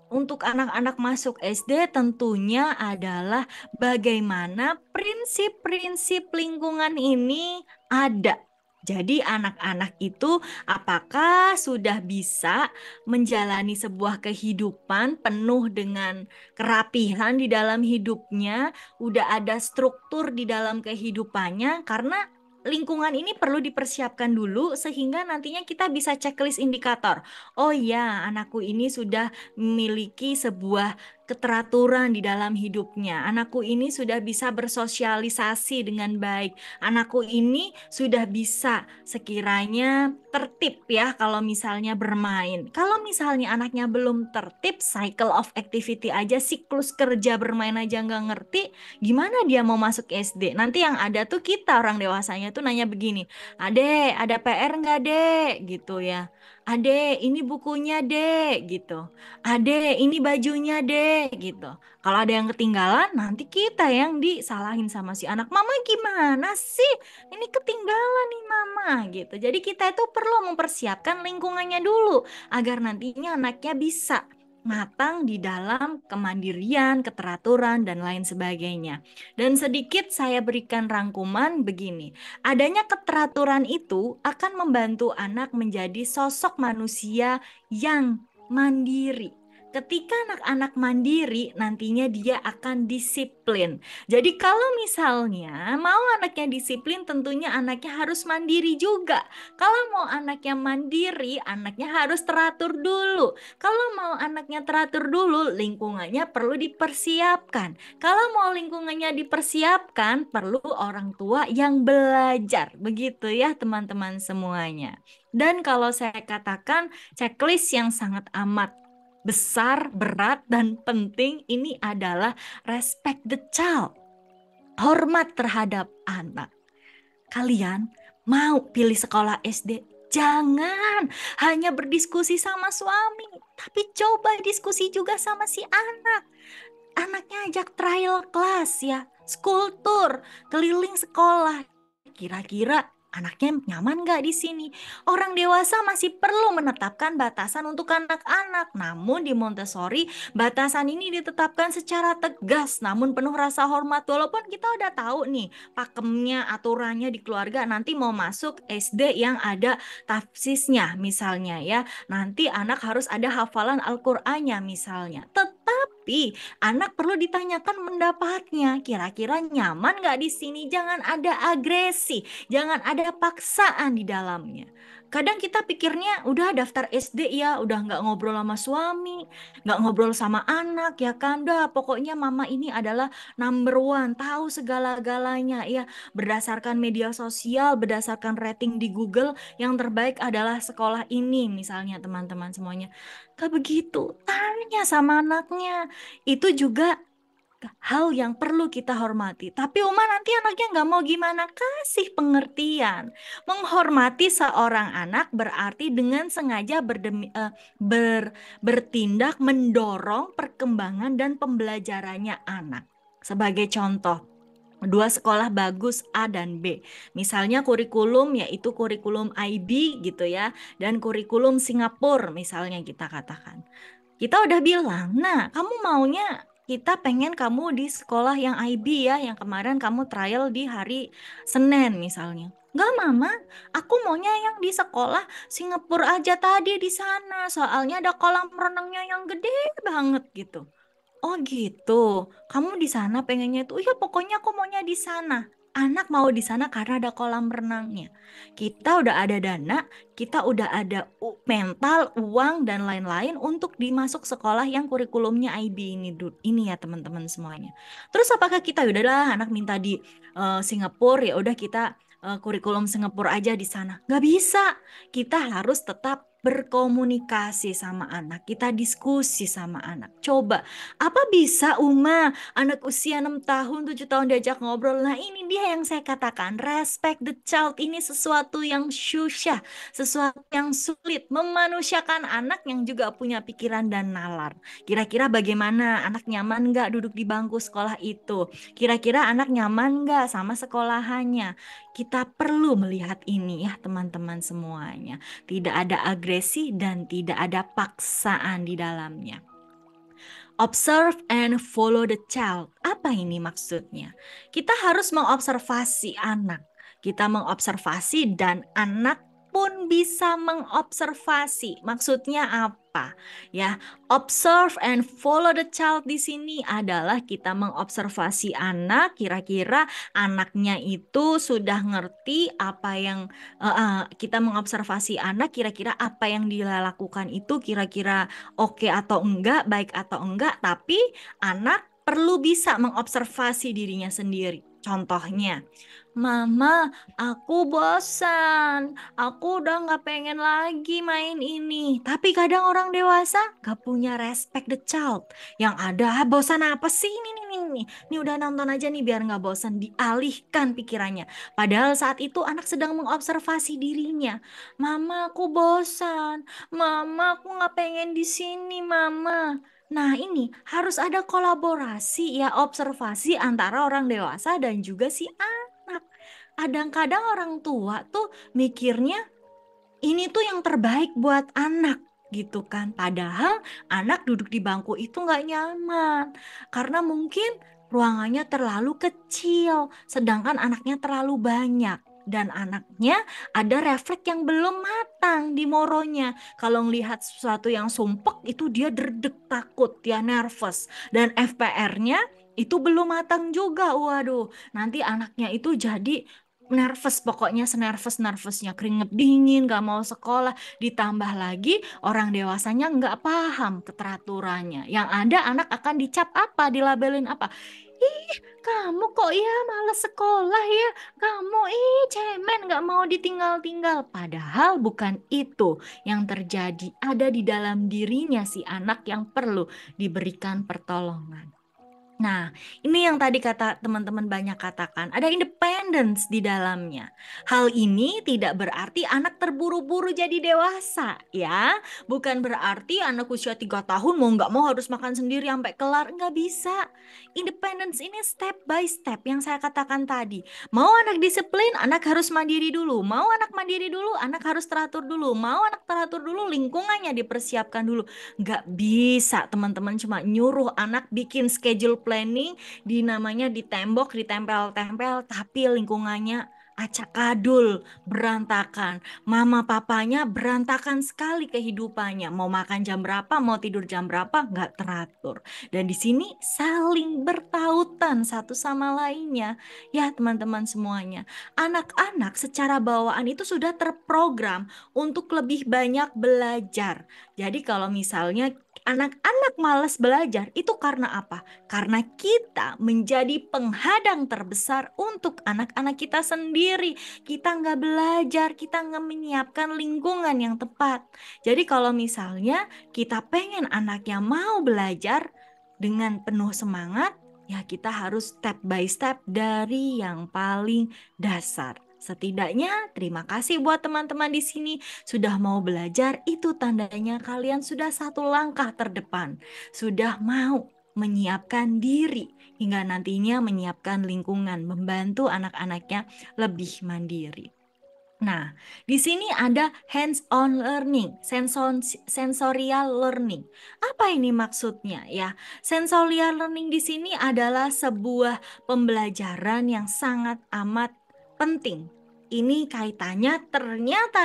untuk anak-anak masuk SD tentunya adalah bagaimana prinsip-prinsip lingkungan ini ada. Jadi anak-anak itu apakah sudah bisa menjalani sebuah kehidupan penuh dengan kerapihan di dalam hidupnya, udah ada struktur di dalam kehidupannya, karena lingkungan ini perlu dipersiapkan dulu sehingga nantinya kita bisa checklist indikator. Oh ya, anakku ini sudah memiliki sebuah keteraturan di dalam hidupnya. Anakku ini sudah bisa bersosialisasi dengan baik. Anakku ini sudah bisa sekiranya tertib ya kalau misalnya bermain. Kalau misalnya anaknya belum tertib, cycle of activity aja, siklus kerja bermain aja nggak ngerti, gimana dia mau masuk SD? Nanti yang ada tuh kita orang dewasanya tuh nanya begini, "Adek, ada PR nggak, Dek?" gitu ya. "Adek, ini bukunya, Dek." gitu. "Adek, ini bajunya, Dek." gitu. Kalau ada yang ketinggalan, nanti kita yang disalahin sama si anak. "Mama gimana sih? Ini ketinggalan nih Mama." gitu. Jadi kita itu perlu mempersiapkan lingkungannya dulu agar nantinya anaknya bisa matang di dalam kemandirian, keteraturan, dan lain sebagainya. Dan sedikit saya berikan rangkuman begini. Adanya keteraturan itu akan membantu anak menjadi sosok manusia yang mandiri. Ketika anak-anak mandiri, nantinya dia akan disiplin. Jadi kalau misalnya mau anaknya disiplin, tentunya anaknya harus mandiri juga. Kalau mau anaknya mandiri, anaknya harus teratur dulu. Kalau mau anaknya teratur dulu, lingkungannya perlu dipersiapkan. Kalau mau lingkungannya dipersiapkan, perlu orang tua yang belajar. Begitu ya teman-teman semuanya. Dan kalau saya katakan checklist yang sangat amat besar, berat, dan penting ini adalah respect the child. Hormat terhadap anak. Kalian mau pilih sekolah SD? Jangan hanya berdiskusi sama suami, tapi coba diskusi juga sama si anak. Anaknya ajak trial class ya, school tour, keliling sekolah. Kira-kira anaknya nyaman nggak di sini? Orang dewasa masih perlu menetapkan batasan untuk anak-anak. Namun di Montessori, batasan ini ditetapkan secara tegas, namun penuh rasa hormat. Walaupun kita udah tahu nih, pakemnya, aturannya di keluarga, nanti mau masuk SD yang ada tafsisnya misalnya ya. Nanti anak harus ada hafalan Al-Qur'annya misalnya. Tetapi anak perlu ditanyakan pendapatnya. Kira-kira nyaman nggak di sini? Jangan ada agresi, jangan ada paksaan di dalamnya. Kadang kita pikirnya udah daftar SD ya, udah nggak ngobrol sama suami, nggak ngobrol sama anak ya kan. Dah, pokoknya mama ini adalah number one, tahu segala-galanya ya. Berdasarkan media sosial, berdasarkan rating di Google, yang terbaik adalah sekolah ini misalnya teman-teman semuanya. Gak begitu, tanya sama anaknya. Itu juga hal yang perlu kita hormati. Tapi Uma nanti anaknya nggak mau gimana, kasih pengertian. Menghormati seorang anak berarti dengan sengaja bertindak mendorong perkembangan dan pembelajarannya anak. Sebagai contoh, dua sekolah bagus A dan B. Misalnya kurikulum yaitu kurikulum IB gitu ya, dan kurikulum Singapura misalnya kita katakan. Kita udah bilang, nah kamu maunya kita pengen kamu di sekolah yang IB ya, yang kemarin kamu trial di hari Senin misalnya. Enggak mama, aku maunya yang di sekolah Singapura aja tadi di sana, soalnya ada kolam renangnya yang gede banget gitu. Oh gitu, kamu di sana pengennya itu, iya pokoknya aku maunya di sana. Anak mau di sana karena ada kolam renangnya. Kita udah ada dana, kita udah ada mental, uang, dan lain-lain untuk dimasuk sekolah yang kurikulumnya IB ini ya teman-teman semuanya. Terus apakah kita udahlah anak minta di Singapura ya udah kita kurikulum Singapura aja di sana? Nggak bisa, kita harus tetap berkomunikasi sama anak, kita diskusi sama anak. Coba apa bisa Uma, anak usia 6 tahun, 7 tahun diajak ngobrol? Nah ini dia yang saya katakan, respect the child ini sesuatu yang susah, sesuatu yang sulit. Memanusiakan anak yang juga punya pikiran dan nalar. Kira-kira bagaimana? Anak nyaman nggak duduk di bangku sekolah itu? Kira-kira anak nyaman nggak sama sekolahannya? Kita perlu melihat ini ya teman-teman semuanya. Tidak ada agresi dan tidak ada paksaan di dalamnya. Observe and follow the child. Apa ini maksudnya? Kita harus mengobservasi anak. Kita mengobservasi dan anak pun bisa mengobservasi. Maksudnya apa? Ya, observe and follow the child di sini adalah kita mengobservasi anak, kira-kira anaknya itu sudah ngerti apa yang kita mengobservasi anak, kira-kira apa yang dia lakukan itu kira-kira oke atau enggak, baik atau enggak, tapi anak perlu bisa mengobservasi dirinya sendiri. Contohnya, Mama, aku bosan. Aku udah nggak pengen lagi main ini. Tapi kadang orang dewasa nggak punya respect the child. Yang ada, bosan apa sih? Ini udah nonton aja nih biar nggak bosan. Dialihkan pikirannya. Padahal saat itu anak sedang mengobservasi dirinya. Mama, aku bosan. Mama, aku nggak pengen di sini, Mama. Nah, ini harus ada kolaborasi ya, observasi antara orang dewasa dan juga si anak. Kadang-kadang orang tua tuh mikirnya ini tuh yang terbaik buat anak gitu kan. Padahal anak duduk di bangku itu nggak nyaman karena mungkin ruangannya terlalu kecil, sedangkan anaknya terlalu banyak. Dan anaknya ada refleks yang belum matang di moronya. Kalau ngelihat sesuatu yang sumpek itu dia derdek takut, dia nervous. Dan FPR-nya itu belum matang juga. Waduh, nanti anaknya itu jadi nervous, pokoknya senervous-nervousnya, keringet dingin, gak mau sekolah, ditambah lagi orang dewasanya nggak paham keteraturannya. Yang ada anak akan dicap apa, dilabelin apa? Ih, kamu kok ya malas sekolah ya, kamu cemen nggak mau ditinggal-tinggal. Padahal bukan itu yang terjadi, ada di dalam dirinya si anak yang perlu diberikan pertolongan. Nah, ini yang tadi kata teman-teman banyak katakan, ada independence di dalamnya. Hal ini tidak berarti anak terburu-buru jadi dewasa, ya. Bukan berarti anak usia 3 tahun mau nggak mau harus makan sendiri sampai kelar, nggak bisa. Independence ini step by step yang saya katakan tadi. Mau anak disiplin, anak harus mandiri dulu. Mau anak mandiri dulu, anak harus teratur dulu. Mau anak teratur dulu, lingkungannya dipersiapkan dulu. Nggak bisa teman-teman cuma nyuruh anak bikin schedule planning di namanya di tembok, ditempel-tempel, tapi lingkungannya acak adul, berantakan. Mama papanya berantakan sekali kehidupannya. Mau makan jam berapa, mau tidur jam berapa, nggak teratur. Dan di sini saling bertautan satu sama lainnya. Ya teman-teman semuanya, anak-anak secara bawaan itu sudah terprogram untuk lebih banyak belajar. Jadi kalau misalnya anak-anak malas belajar itu karena apa? Karena kita menjadi penghadang terbesar untuk anak-anak kita sendiri. Kita nggak belajar, kita nggak menyiapkan lingkungan yang tepat. Jadi kalau misalnya kita pengen anaknya mau belajar dengan penuh semangat, ya kita harus step by step dari yang paling dasar. Setidaknya terima kasih buat teman-teman di sini sudah mau belajar, itu tandanya kalian sudah satu langkah terdepan, sudah mau menyiapkan diri hingga nantinya menyiapkan lingkungan, membantu anak-anaknya lebih mandiri. Nah, di sini ada hands-on learning, sensorial learning. Apa ini maksudnya ya? Sensorial learning di sini adalah sebuah pembelajaran yang sangat amat penting. Ini kaitannya ternyata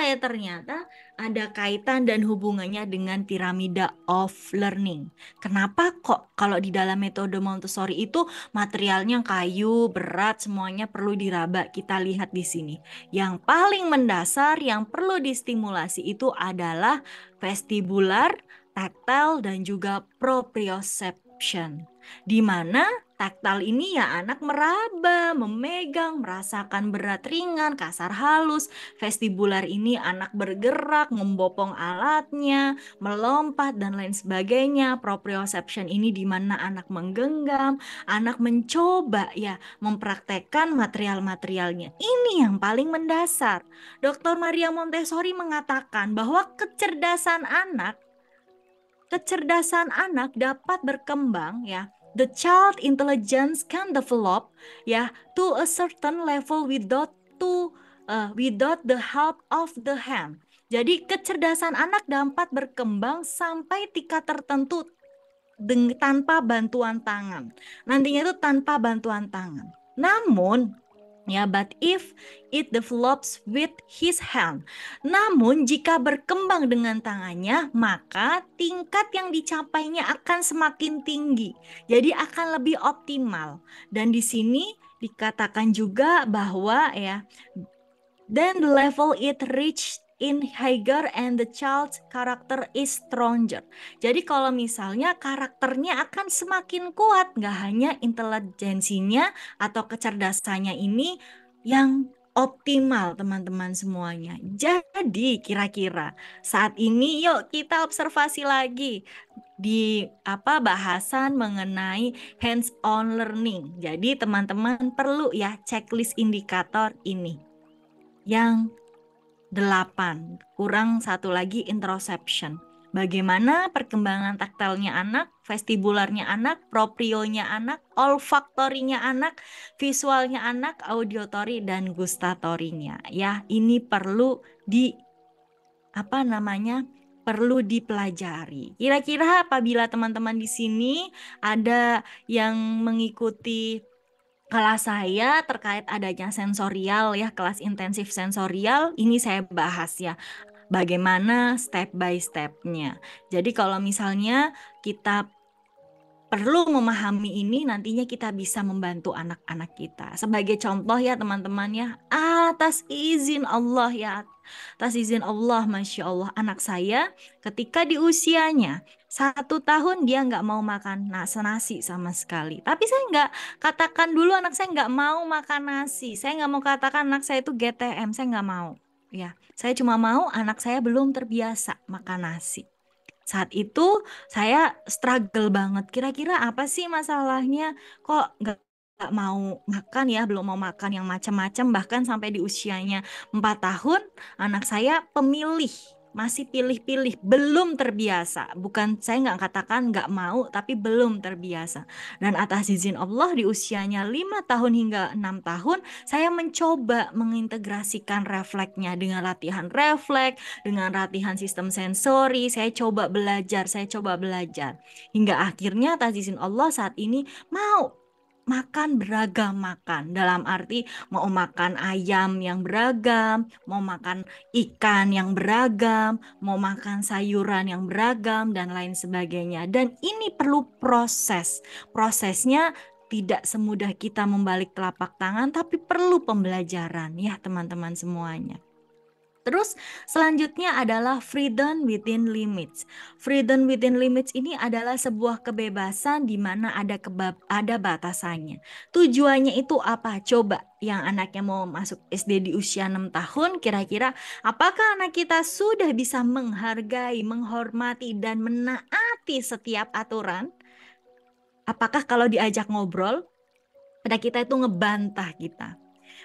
ada kaitan dan hubungannya dengan piramida of learning. Kenapa kok kalau di dalam metode Montessori itu materialnya kayu, berat, semuanya perlu diraba? Kita lihat di sini. Yang paling mendasar yang perlu distimulasi itu adalah vestibular, taktil, dan juga proprioception. Di mana taktil ini ya anak meraba, memegang, merasakan berat ringan, kasar halus. Vestibular ini anak bergerak, membopong alatnya, melompat, dan lain sebagainya. Proprioception ini di mana anak menggenggam, anak mencoba ya mempraktekkan material-materialnya. Ini yang paling mendasar. Dr. Maria Montessori mengatakan bahwa kecerdasan anak dapat berkembang ya. The child intelligence can develop ya to a certain level without the help of the hand. Jadi kecerdasan anak dapat berkembang sampai tingkat tertentu tanpa bantuan tangan. Nantinya itu tanpa bantuan tangan. Namun, ya, but if it develops with his hand. Namun, jika berkembang dengan tangannya, maka tingkat yang dicapainya akan semakin tinggi. Jadi akan lebih optimal. Dan di sini dikatakan juga bahwa ya, then the level it reached in higher and the child's character is stronger. Jadi kalau misalnya karakternya akan semakin kuat, nggak hanya intelijensinya atau kecerdasannya ini yang optimal teman-teman semuanya. Jadi kira-kira saat ini yuk kita observasi lagi di bahasan mengenai hands-on learning. Jadi teman-teman perlu ya checklist indikator ini. Yang 8, kurang satu lagi interoception. Bagaimana perkembangan taktilnya anak, vestibularnya anak, proprionya anak, olfaktorinya anak, visualnya anak, auditory dan gustatorinya. Ya, ini perlu perlu dipelajari. Kira-kira apabila teman-teman di sini ada yang mengikuti kelas saya terkait adanya sensorial ya, kelas intensif sensorial, ini saya bahas ya, bagaimana step by step-nya. Jadi kalau misalnya kita perlu memahami ini, nantinya kita bisa membantu anak-anak kita. Sebagai contoh ya teman-teman ya, atas izin Allah ya, atas izin Allah, Masya Allah, anak saya ketika di usianya 1 tahun dia nggak mau makan nasi sama sekali. Tapi saya nggak katakan dulu anak saya nggak mau makan nasi. Saya nggak mau katakan anak saya itu GTM, saya nggak mau. Ya, saya cuma mau anak saya belum terbiasa makan nasi. Saat itu saya struggle banget. Kira-kira apa sih masalahnya? Kok nggak mau makan ya, belum mau makan yang macam-macam. Bahkan sampai di usianya 4 tahun, anak saya pemilih. Masih pilih-pilih, belum terbiasa. Bukan saya nggak katakan nggak mau, tapi belum terbiasa. Dan atas izin Allah di usianya 5 tahun hingga 6 tahun, saya mencoba mengintegrasikan refleksnya dengan latihan refleks, dengan latihan sistem sensori, saya coba belajar. Hingga akhirnya atas izin Allah saat ini mau makan beragam makan. Dalam arti mau makan ayam yang beragam, mau makan ikan yang beragam, mau makan sayuran yang beragam, dan lain sebagainya. Dan ini perlu proses. Prosesnya tidak semudah kita membalik telapak tangan, tapi perlu pembelajaran ya teman-teman semuanya. Terus selanjutnya adalah freedom within limits. Freedom within limits ini adalah sebuah kebebasan di mana ada batasannya. Tujuannya itu apa? Coba yang anaknya mau masuk SD di usia 6 tahun, kira-kira apakah anak kita sudah bisa menghargai, menghormati, dan menaati setiap aturan? Apakah kalau diajak ngobrol, pada kita itu ngebantah kita?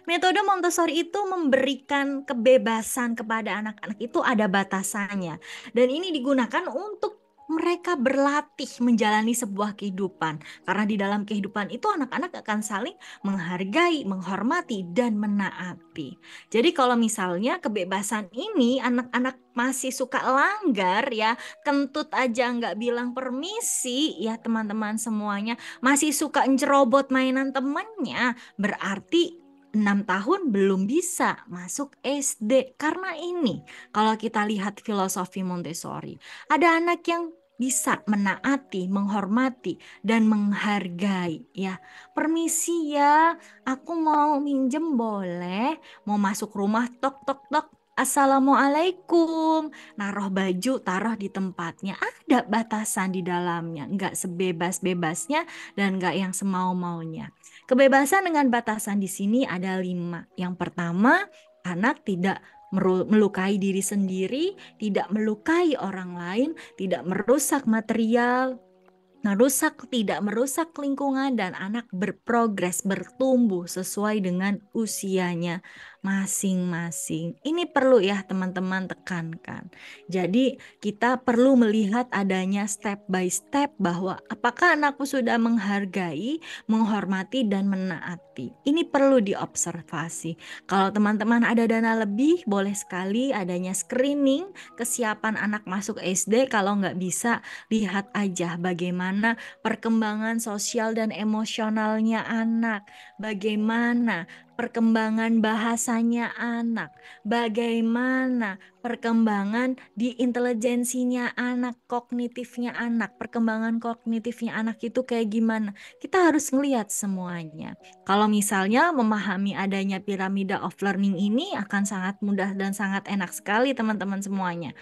Metode Montessori itu memberikan kebebasan kepada anak-anak, itu ada batasannya. Dan ini digunakan untuk mereka berlatih menjalani sebuah kehidupan. Karena di dalam kehidupan itu anak-anak akan saling menghargai, menghormati, dan menaati. Jadi kalau misalnya kebebasan ini anak-anak masih suka langgar ya, kentut aja nggak bilang permisi ya teman-teman semuanya, masih suka nyerobot mainan temannya, berarti 6 tahun belum bisa masuk SD. Karena ini, kalau kita lihat filosofi Montessori, ada anak yang bisa menaati, menghormati, dan menghargai. Ya, permisi ya, aku mau minjem boleh? Mau masuk rumah, tok tok tok. Assalamualaikum. Naruh baju, taruh di tempatnya. Ada batasan di dalamnya, nggak sebebas-bebasnya dan nggak yang semau-maunya. Kebebasan dengan batasan di sini ada 5. Yang pertama, anak tidak melukai diri sendiri, tidak melukai orang lain, tidak merusak material, tidak merusak lingkungan, dan anak berprogres, bertumbuh sesuai dengan usianya masing-masing. Ini perlu ya teman-teman tekankan. Jadi kita perlu melihat adanya step by step bahwa apakah anakku sudah menghargai, menghormati, dan menaati. Ini perlu diobservasi. Kalau teman-teman ada dana lebih, boleh sekali adanya screening kesiapan anak masuk SD. Kalau nggak bisa, lihat aja bagaimana perkembangan sosial dan emosionalnya anak, bagaimana perkembangan bahasanya anak, bagaimana perkembangan di intelijensinya anak, kognitifnya anak, perkembangan kognitifnya anak itu kayak gimana. Kita harus ngelihat semuanya. Kalau misalnya memahami adanya piramida of learning ini akan sangat mudah dan sangat enak sekali teman-teman semuanya.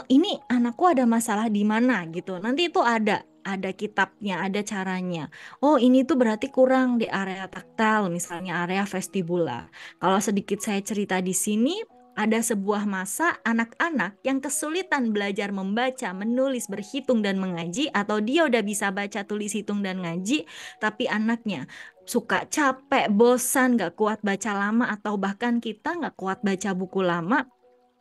Ini anakku ada masalah di mana gitu. Nanti itu ada kitabnya, ada caranya. Oh, ini tuh berarti kurang di area taktil, misalnya area vestibular. Kalau sedikit saya cerita di sini, ada sebuah masa anak-anak yang kesulitan belajar membaca, menulis, berhitung, dan mengaji, atau dia udah bisa baca, tulis, hitung, dan ngaji, tapi anaknya suka capek, bosan, gak kuat baca lama, atau bahkan kita gak kuat baca buku lama.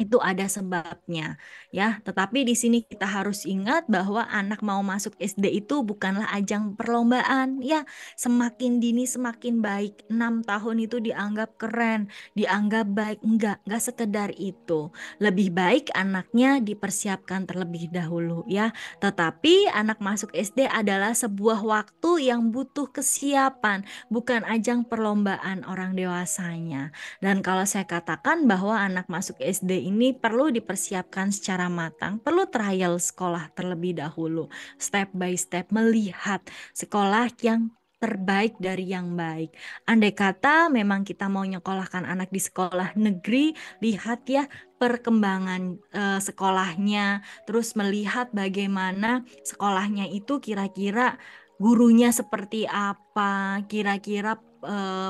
Itu ada sebabnya ya. Tetapi di sini kita harus ingat bahwa anak mau masuk SD itu bukanlah ajang perlombaan ya. Semakin dini semakin baik. 6 tahun itu dianggap keren, dianggap baik. Enggak sekedar itu. Lebih baik anaknya dipersiapkan terlebih dahulu ya. Tetapi anak masuk SD adalah sebuah waktu yang butuh kesiapan, bukan ajang perlombaan orang dewasanya. Dan kalau saya katakan bahwa anak masuk SD ini perlu dipersiapkan secara matang, perlu trial sekolah terlebih dahulu, step by step melihat sekolah yang terbaik dari yang baik. Andai kata memang kita mau nyekolahkan anak di sekolah negeri, lihat ya perkembangan sekolahnya, terus melihat bagaimana sekolahnya itu kira-kira gurunya seperti apa, kira-kira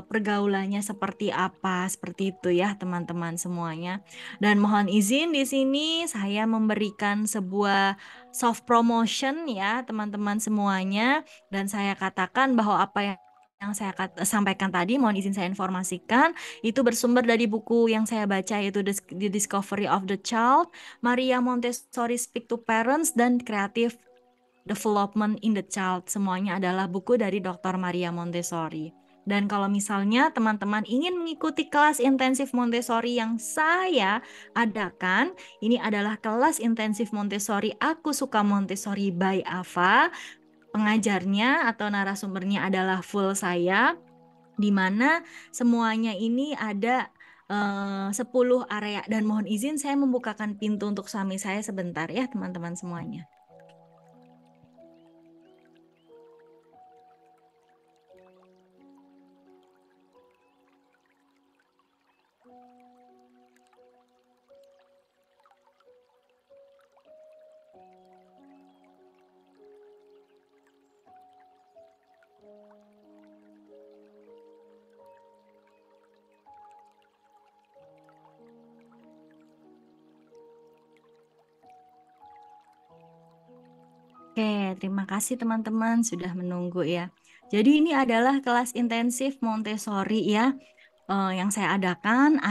pergaulannya seperti apa, seperti itu ya teman-teman semuanya. Dan mohon izin di sini saya memberikan sebuah soft promotion ya teman-teman semuanya, dan saya katakan bahwa apa yang saya sampaikan tadi, mohon izin saya informasikan, itu bersumber dari buku yang saya baca, yaitu The Discovery of the Child, Maria Montessori Speak to Parents, dan Creative Development in the Child. Semuanya adalah buku dari Dr. Maria Montessori. Dan kalau misalnya teman-teman ingin mengikuti kelas intensif Montessori yang saya adakan, ini adalah kelas intensif Montessori Aku Suka Montessori by Ava. Pengajarnya atau narasumbernya adalah full saya, di mana semuanya ini ada 10 area. Dan mohon izin saya membukakan pintu untuk suami saya sebentar ya teman-teman semuanya. Oke, terima kasih teman-teman sudah menunggu ya. Jadi ini adalah kelas intensif Montessori ya. Yang saya adakan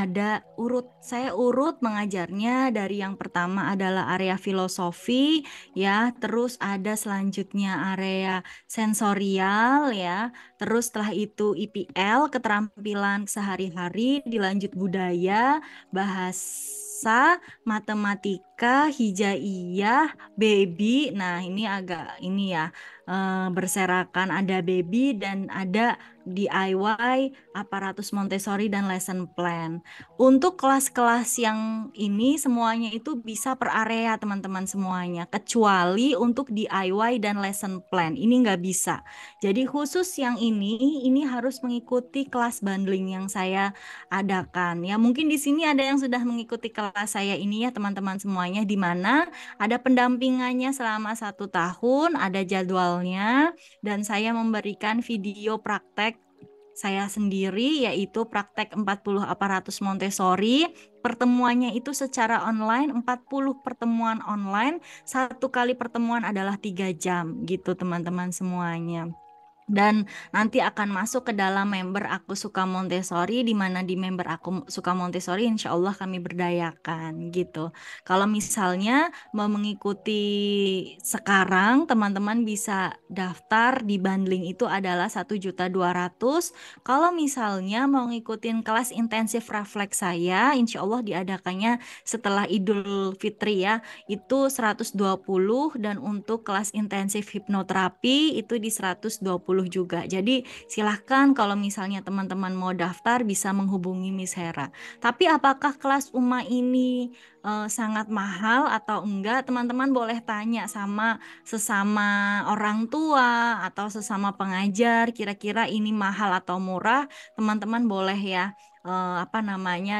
saya urut mengajarnya dari yang pertama adalah area filosofi ya, terus ada selanjutnya area sensorial ya, terus setelah itu IPL keterampilan sehari-hari, dilanjut budaya, bahasa, matematika, hijaiyah, baby. Nah, ini agak ini ya, berserakan, ada baby dan ada DIY, aparatus Montessori, dan lesson plan. Untuk kelas-kelas yang ini semuanya itu bisa per area teman-teman semuanya, kecuali untuk DIY dan lesson plan. Ini nggak bisa. Jadi khusus yang ini harus mengikuti kelas bundling yang saya adakan. Ya mungkin di sini ada yang sudah mengikuti kelas saya ini ya teman-teman semuanya, di mana ada pendampingannya selama 1 tahun, ada jadwalnya, dan saya memberikan video praktek saya sendiri, yaitu praktek 40 aparatus Montessori. Pertemuannya itu secara online, 40 pertemuan online, 1 kali pertemuan adalah 3 jam gitu teman-teman semuanya. Dan nanti akan masuk ke dalam member Aku Suka Montessori, di mana di member Aku Suka Montessori insya Allah kami berdayakan gitu. Kalau misalnya mau mengikuti sekarang, teman-teman bisa daftar di bundling itu adalah 1.200.000. Kalau misalnya mau ngikutin kelas intensif refleks saya, insya Allah diadakannya setelah Idul Fitri ya, itu 120, dan untuk kelas intensif hipnoterapi itu di 120 juga. Jadi silahkan kalau misalnya teman-teman mau daftar bisa menghubungi Miss Hera. Tapi apakah kelas UMA ini sangat mahal atau enggak? Teman-teman boleh tanya sama sesama orang tua atau sesama pengajar, kira-kira ini mahal atau murah? Teman-teman boleh ya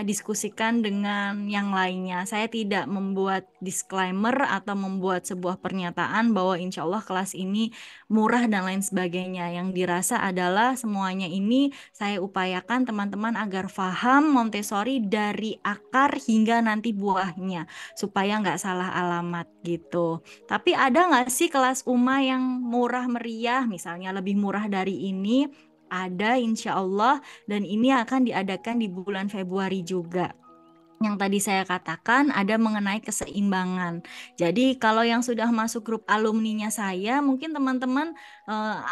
diskusikan dengan yang lainnya. Saya tidak membuat disclaimer atau membuat sebuah pernyataan bahwa insya Allah kelas ini murah dan lain sebagainya. Yang dirasa adalah semuanya ini saya upayakan teman-teman agar paham Montessori dari akar hingga nanti buahnya, supaya nggak salah alamat gitu. Tapi ada nggak sih kelas UMA yang murah meriah, misalnya lebih murah dari ini? Ada insya Allah, dan ini akan diadakan di bulan Februari juga. Yang tadi saya katakan ada mengenai keseimbangan. Jadi kalau yang sudah masuk grup alumninya saya, mungkin teman-teman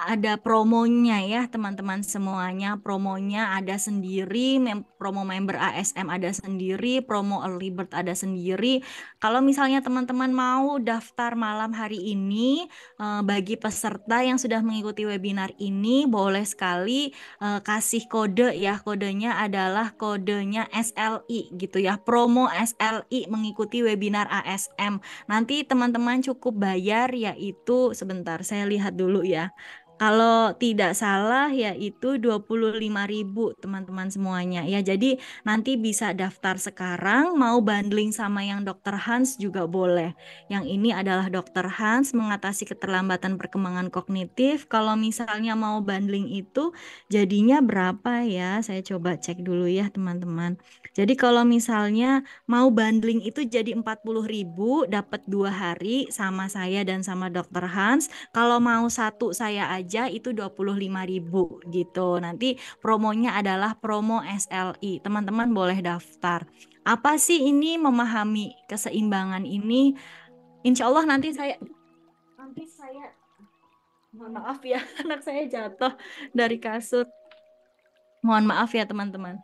ada promonya ya teman-teman semuanya. Promonya ada sendiri, promo member ASM ada sendiri, promo early bird ada sendiri. Kalau misalnya teman-teman mau daftar malam hari ini, bagi peserta yang sudah mengikuti webinar ini, boleh sekali kasih kode ya. Kodenya adalah kodenya SLI gitu ya, promo SLI mengikuti webinar ASM. Nanti teman-teman cukup bayar, yaitu sebentar saya lihat dulu ya. Kalau tidak salah yaitu 25.000 teman-teman semuanya ya. Jadi nanti bisa daftar sekarang, mau bundling sama yang Dr. Hans juga boleh. Yang ini adalah Dr. Hans mengatasi keterlambatan perkembangan kognitif. Kalau misalnya mau bundling itu jadinya berapa ya? Saya coba cek dulu ya teman-teman. Jadi kalau misalnya mau bundling itu jadi 40.000, dapat 2 hari sama saya dan sama Dr. Hans. Kalau mau satu saya aja itu 25.000 gitu. Nanti promonya adalah promo SLI. Teman-teman boleh daftar. Apa sih ini memahami keseimbangan ini? Insya Allah nanti saya mohon maaf ya, anak saya jatuh dari kasur. Mohon maaf ya teman-teman.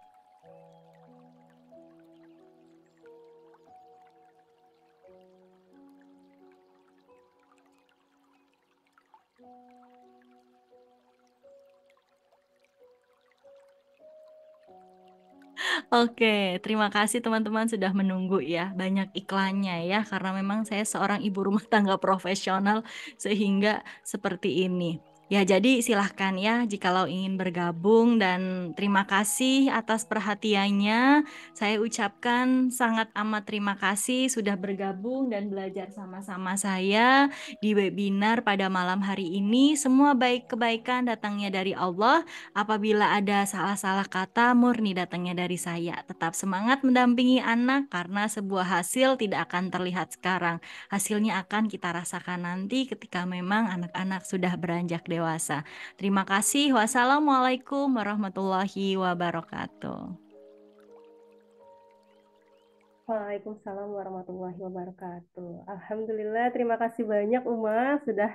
Oke, terima kasih teman-teman sudah menunggu ya. Banyak iklannya ya, karena memang saya seorang ibu rumah tangga profesional sehingga seperti ini. Ya, jadi silahkan ya jikalau ingin bergabung dan terima kasih atas perhatiannya. Saya ucapkan sangat amat terima kasih sudah bergabung dan belajar sama-sama saya di webinar pada malam hari ini. Semua baik kebaikan datangnya dari Allah. Apabila ada salah-salah kata, murni datangnya dari saya. Tetap semangat mendampingi anak karena sebuah hasil tidak akan terlihat sekarang. Hasilnya akan kita rasakan nanti ketika memang anak-anak sudah beranjak dewasa. Terima kasih. Wassalamualaikum warahmatullahi wabarakatuh. Waalaikumsalam warahmatullahi wabarakatuh. Alhamdulillah, terima kasih banyak Uma sudah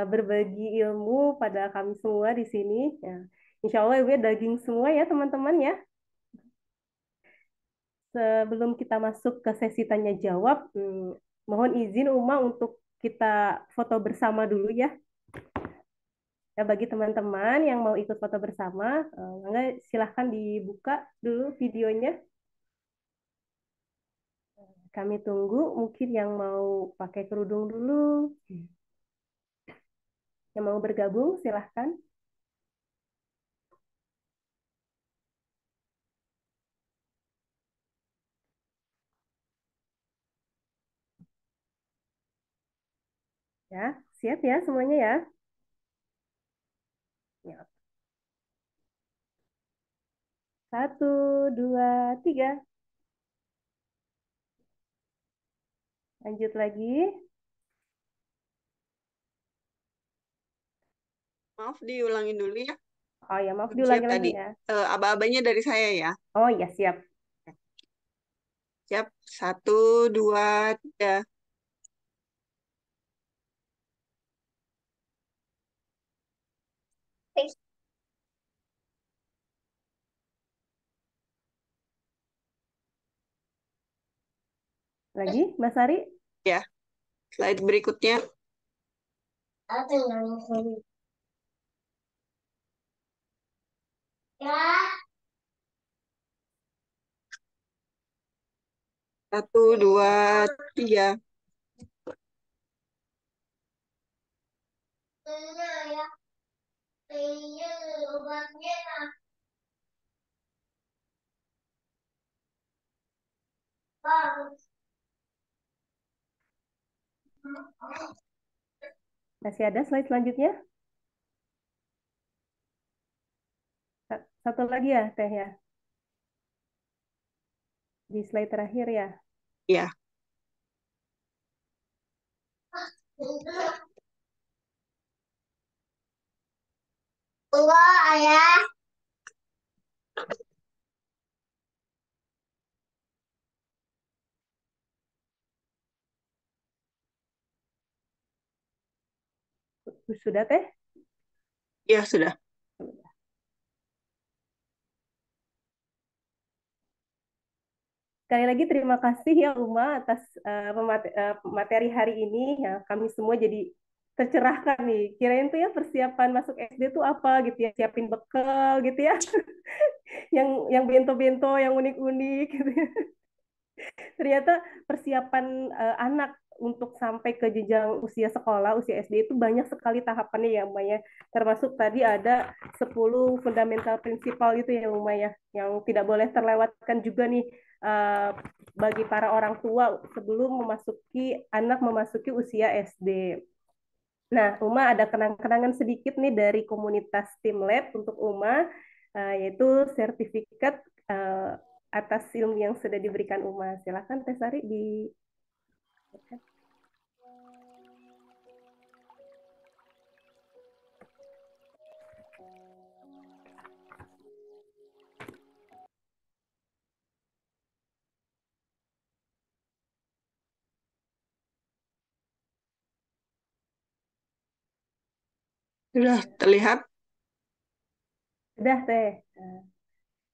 berbagi ilmu pada kami semua di sini. Ya. Insya Allah Ibu ya, daging semua ya teman-teman ya. Sebelum kita masuk ke sesi tanya jawab, mohon izin Uma untuk kita foto bersama dulu ya. Ya bagi teman-teman yang mau ikut foto bersama, silahkan dibuka dulu videonya. Kami tunggu mungkin yang mau pakai kerudung dulu. Yang mau bergabung silahkan. Ya, siap ya semuanya ya. Ya. Satu, dua, tiga. Lanjut lagi. Maaf diulangin dulu ya. Oh ya, maaf Belum siap diulangi lagi tadi. ya. Aba-abanya dari saya ya. Oh ya, siap. Siap. Satu, dua, tiga. Lagi, Mbak Sari. Ya, slide berikutnya. Satu, dua, tiga. Masih ada slide selanjutnya? Satu lagi ya, Teh ya. Di slide terakhir ya. Ya. Ayah. Sudah, Teh? Ya, sudah. Sekali lagi terima kasih ya Uma atas materi hari ini ya. Kami semua jadi tercerahkan nih. Kirain tuh ya persiapan masuk SD tuh apa gitu ya, siapin bekal gitu ya. Yang bento-bento, yang unik-unik gitu ya. Ternyata persiapan anak untuk sampai ke jenjang usia sekolah, usia SD itu banyak sekali tahapannya ya, Umaya. Termasuk tadi ada 10 fundamental prinsipal itu ya, Umaya, yang tidak boleh terlewatkan juga nih eh, bagi para orang tua sebelum anak memasuki usia SD. Nah, Uma ada kenang-kenangan sedikit nih dari komunitas Tim Lab untuk Uma, yaitu sertifikat eh, atas ilmu yang sudah diberikan Uma. Silakan Teh Sari di. Sudah terlihat? Sudah Teh.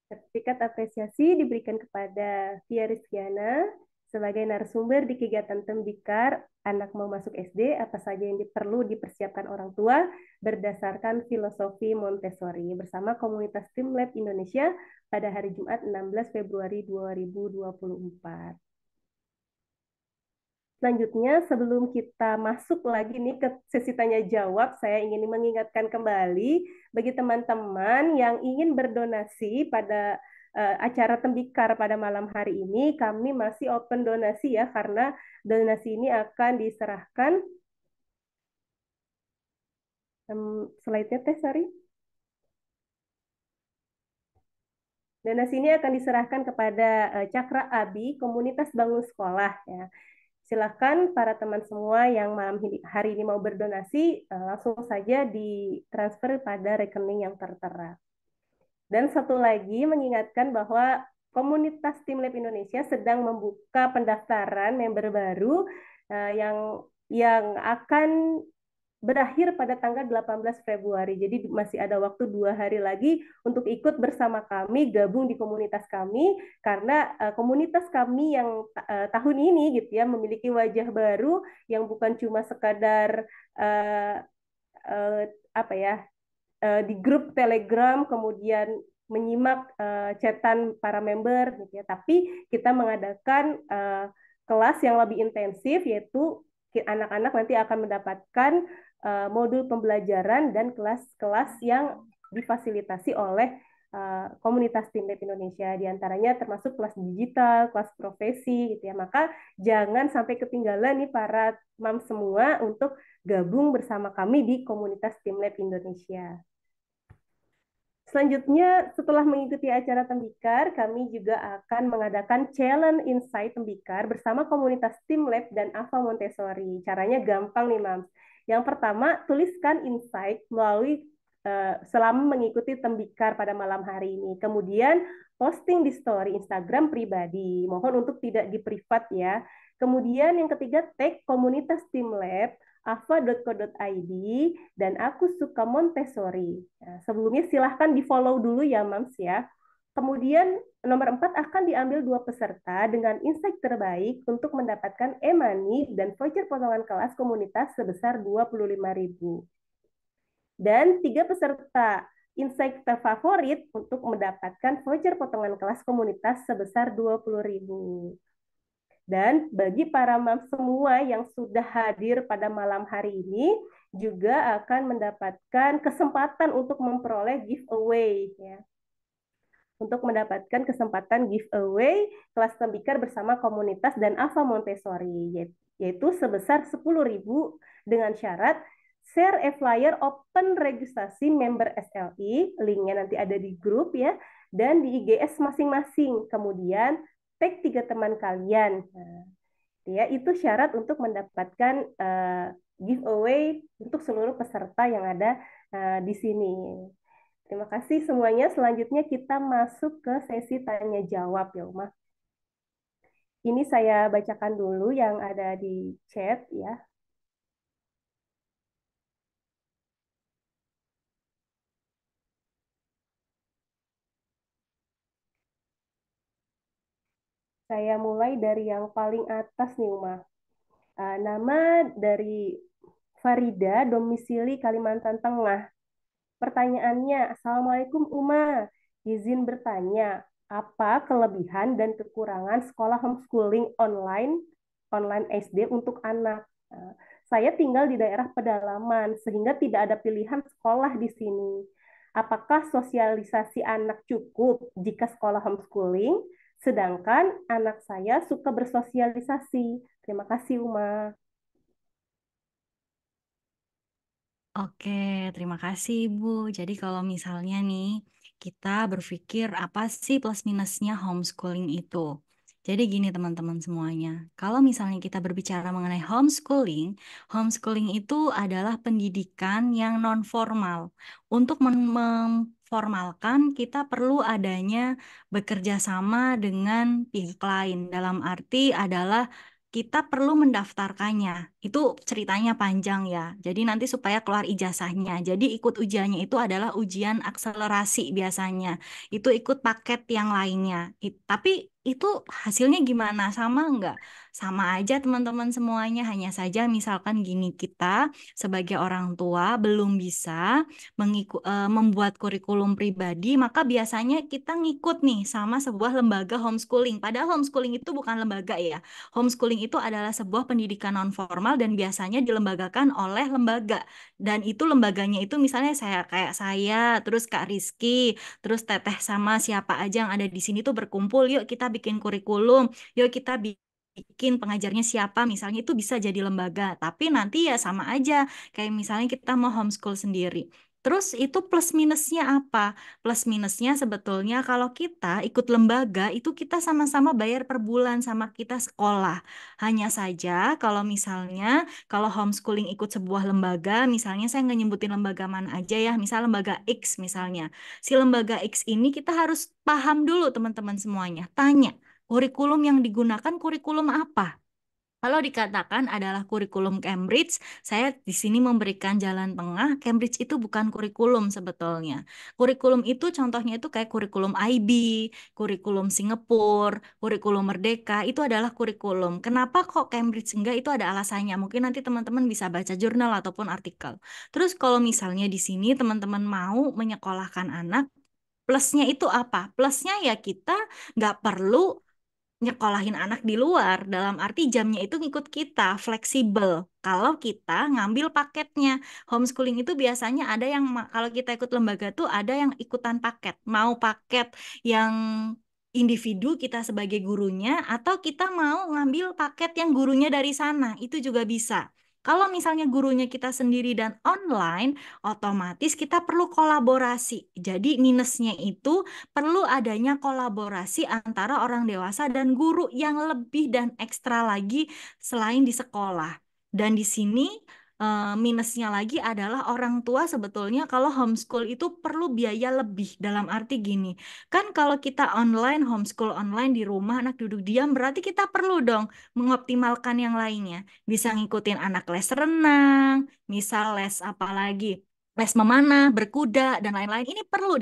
Sertifikat apresiasi diberikan kepada Tia Rizkyana sebagai narasumber di kegiatan Tembikar anak mau masuk SD, apa saja yang perlu dipersiapkan orang tua berdasarkan filosofi Montessori bersama komunitas Tim Lab Indonesia pada hari Jumat 16 Februari 2024. Selanjutnya, sebelum kita masuk lagi nih ke sesi tanya jawab, saya ingin mengingatkan kembali bagi teman-teman yang ingin berdonasi pada acara Tembikar pada malam hari ini, kami masih open donasi ya, karena donasi ini akan diserahkan. Slide-nya teh, sorry. Donasi ini akan diserahkan kepada Cakra Abi, Komunitas Bangun Sekolah ya. Silakan para teman semua yang malam hari ini mau berdonasi, langsung saja ditransfer pada rekening yang tertera. Dan satu lagi mengingatkan bahwa komunitas Tim Lab Indonesia sedang membuka pendaftaran member baru yang akan berakhir pada tanggal 18 Februari. Jadi masih ada waktu 2 hari lagi untuk ikut bersama kami, gabung di komunitas kami, karena komunitas kami yang tahun ini gitu ya memiliki wajah baru yang bukan cuma sekadar uh, uh, apa ya di grup Telegram kemudian menyimak chatan para member gitu ya, tapi kita mengadakan kelas yang lebih intensif, yaitu anak-anak nanti akan mendapatkan modul pembelajaran dan kelas-kelas yang difasilitasi oleh komunitas Tim Lab Indonesia, diantaranya termasuk kelas digital, kelas profesi gitu ya. Maka jangan sampai ketinggalan nih para mam semua untuk gabung bersama kami di komunitas Tim Lab Indonesia. Selanjutnya, setelah mengikuti acara Tembikar, kami juga akan mengadakan Challenge Insight Tembikar bersama komunitas Tim Lab dan Ava Montessori. Caranya gampang nih, Mams. Yang pertama, tuliskan insight melalui selama mengikuti Tembikar pada malam hari ini. Kemudian, posting di story Instagram pribadi. Mohon untuk tidak di privat ya. Kemudian yang ketiga, tag komunitas Tim Lab ava.co.id, dan aku suka Montessori. Nah, sebelumnya silahkan di-follow dulu ya, Mams ya. Kemudian nomor 4 akan diambil 2 peserta dengan insight terbaik untuk mendapatkan e-money dan voucher potongan kelas komunitas sebesar 25.000. Dan 3 peserta insight terfavorit untuk mendapatkan voucher potongan kelas komunitas sebesar 20.000. Dan bagi para mam semua yang sudah hadir pada malam hari ini juga akan mendapatkan kesempatan untuk memperoleh giveaway ya. Untuk mendapatkan kesempatan giveaway kelas Tembikar bersama komunitas dan Ava Montessori, yaitu sebesar 10.000 dengan syarat share e-flyer open registrasi member SLI, linknya nanti ada di grup ya, dan di IGS masing-masing. Kemudian tag 3 teman kalian. Nah, ya, itu syarat untuk mendapatkan giveaway untuk seluruh peserta yang ada di sini. Terima kasih semuanya. Selanjutnya kita masuk ke sesi tanya jawab ya, Uma. Ini saya bacakan dulu yang ada di chat ya. Saya mulai dari yang paling atas nih, Uma. Nama dari Farida, domisili Kalimantan Tengah. Pertanyaannya, Assalamualaikum Uma. Izin bertanya, apa kelebihan dan kekurangan sekolah homeschooling online SD untuk anak? Saya tinggal di daerah pedalaman, sehingga tidak ada pilihan sekolah di sini. Apakah sosialisasi anak cukup jika sekolah homeschooling? Sedangkan anak saya suka bersosialisasi. Terima kasih, Uma. Oke, terima kasih Ibu. Jadi kalau misalnya nih, kita berpikir apa sih plus minusnya homeschooling itu? Jadi gini teman-teman semuanya, kalau misalnya kita berbicara mengenai homeschooling, homeschooling itu adalah pendidikan yang non formal. Untuk memformalkan, kita perlu adanya bekerja sama dengan pihak lain. Dalam arti adalah kita perlu mendaftarkannya. Itu ceritanya panjang ya. Jadi nanti supaya keluar ijazahnya. Jadi ikut ujiannya itu adalah ujian akselerasi biasanya. Itu ikut paket yang lainnya. Tapi Itu hasilnya gimana? Sama nggak? Sama aja teman-teman semuanya. Hanya saja misalkan gini, kita sebagai orang tua belum bisa membuat kurikulum pribadi, maka biasanya kita ngikut nih sama sebuah lembaga homeschooling. Padahal homeschooling itu bukan lembaga ya. Homeschooling itu adalah sebuah pendidikan non formal dan biasanya dilembagakan oleh lembaga. Dan itu lembaganya itu misalnya kayak saya, terus Kak Rizky, terus Teteh sama siapa aja yang ada di sini tuh berkumpul, yuk kita bikin kurikulum, yuk kita bikin pengajarnya siapa, misalnya itu bisa jadi lembaga. Tapi nanti ya sama aja, kayak misalnya kita mau homeschool sendiri. Terus itu plus minusnya apa? Plus minusnya sebetulnya kalau kita ikut lembaga itu kita sama-sama bayar per bulan sama kita sekolah. Hanya saja kalau homeschooling ikut sebuah lembaga, misalnya saya nggak nyebutin lembaga mana aja ya, misal lembaga X misalnya. Si lembaga X ini kita harus paham dulu teman-teman semuanya. Tanya, kurikulum yang digunakan kurikulum apa? Kalau dikatakan adalah kurikulum Cambridge, saya di sini memberikan jalan tengah. Cambridge itu bukan kurikulum sebetulnya. Kurikulum itu contohnya itu kayak kurikulum IB, kurikulum Singapura, kurikulum Merdeka, itu adalah kurikulum. Kenapa kok Cambridge enggak? Itu ada alasannya. Mungkin nanti teman-teman bisa baca jurnal ataupun artikel. Terus kalau misalnya di sini teman-teman mau menyekolahkan anak, plusnya itu apa? Plusnya ya kita nggak perlu nyekolahin anak di luar, dalam arti jamnya itu ngikut kita, fleksibel. Kalau kita ngambil paketnya, homeschooling itu biasanya ada yang kalau kita ikut lembaga tuh ada yang ikutan paket. Mau paket yang individu kita sebagai gurunya, atau kita mau ngambil paket yang gurunya dari sana, itu juga bisa. Kalau misalnya gurunya kita sendiri dan online, otomatis kita perlu kolaborasi. Jadi minusnya itu perlu adanya kolaborasi antara orang dewasa dan guru yang lebih dan ekstra lagi selain di sekolah. Dan di sini minusnya lagi adalah orang tua sebetulnya kalau homeschool itu perlu biaya lebih. Dalam arti gini, kan kalau kita online, homeschool online di rumah, anak duduk diam, berarti kita perlu dong mengoptimalkan yang lainnya. Bisa ngikutin anak les renang, misal les apa lagi, les memanah, berkuda, dan lain-lain. Ini perlu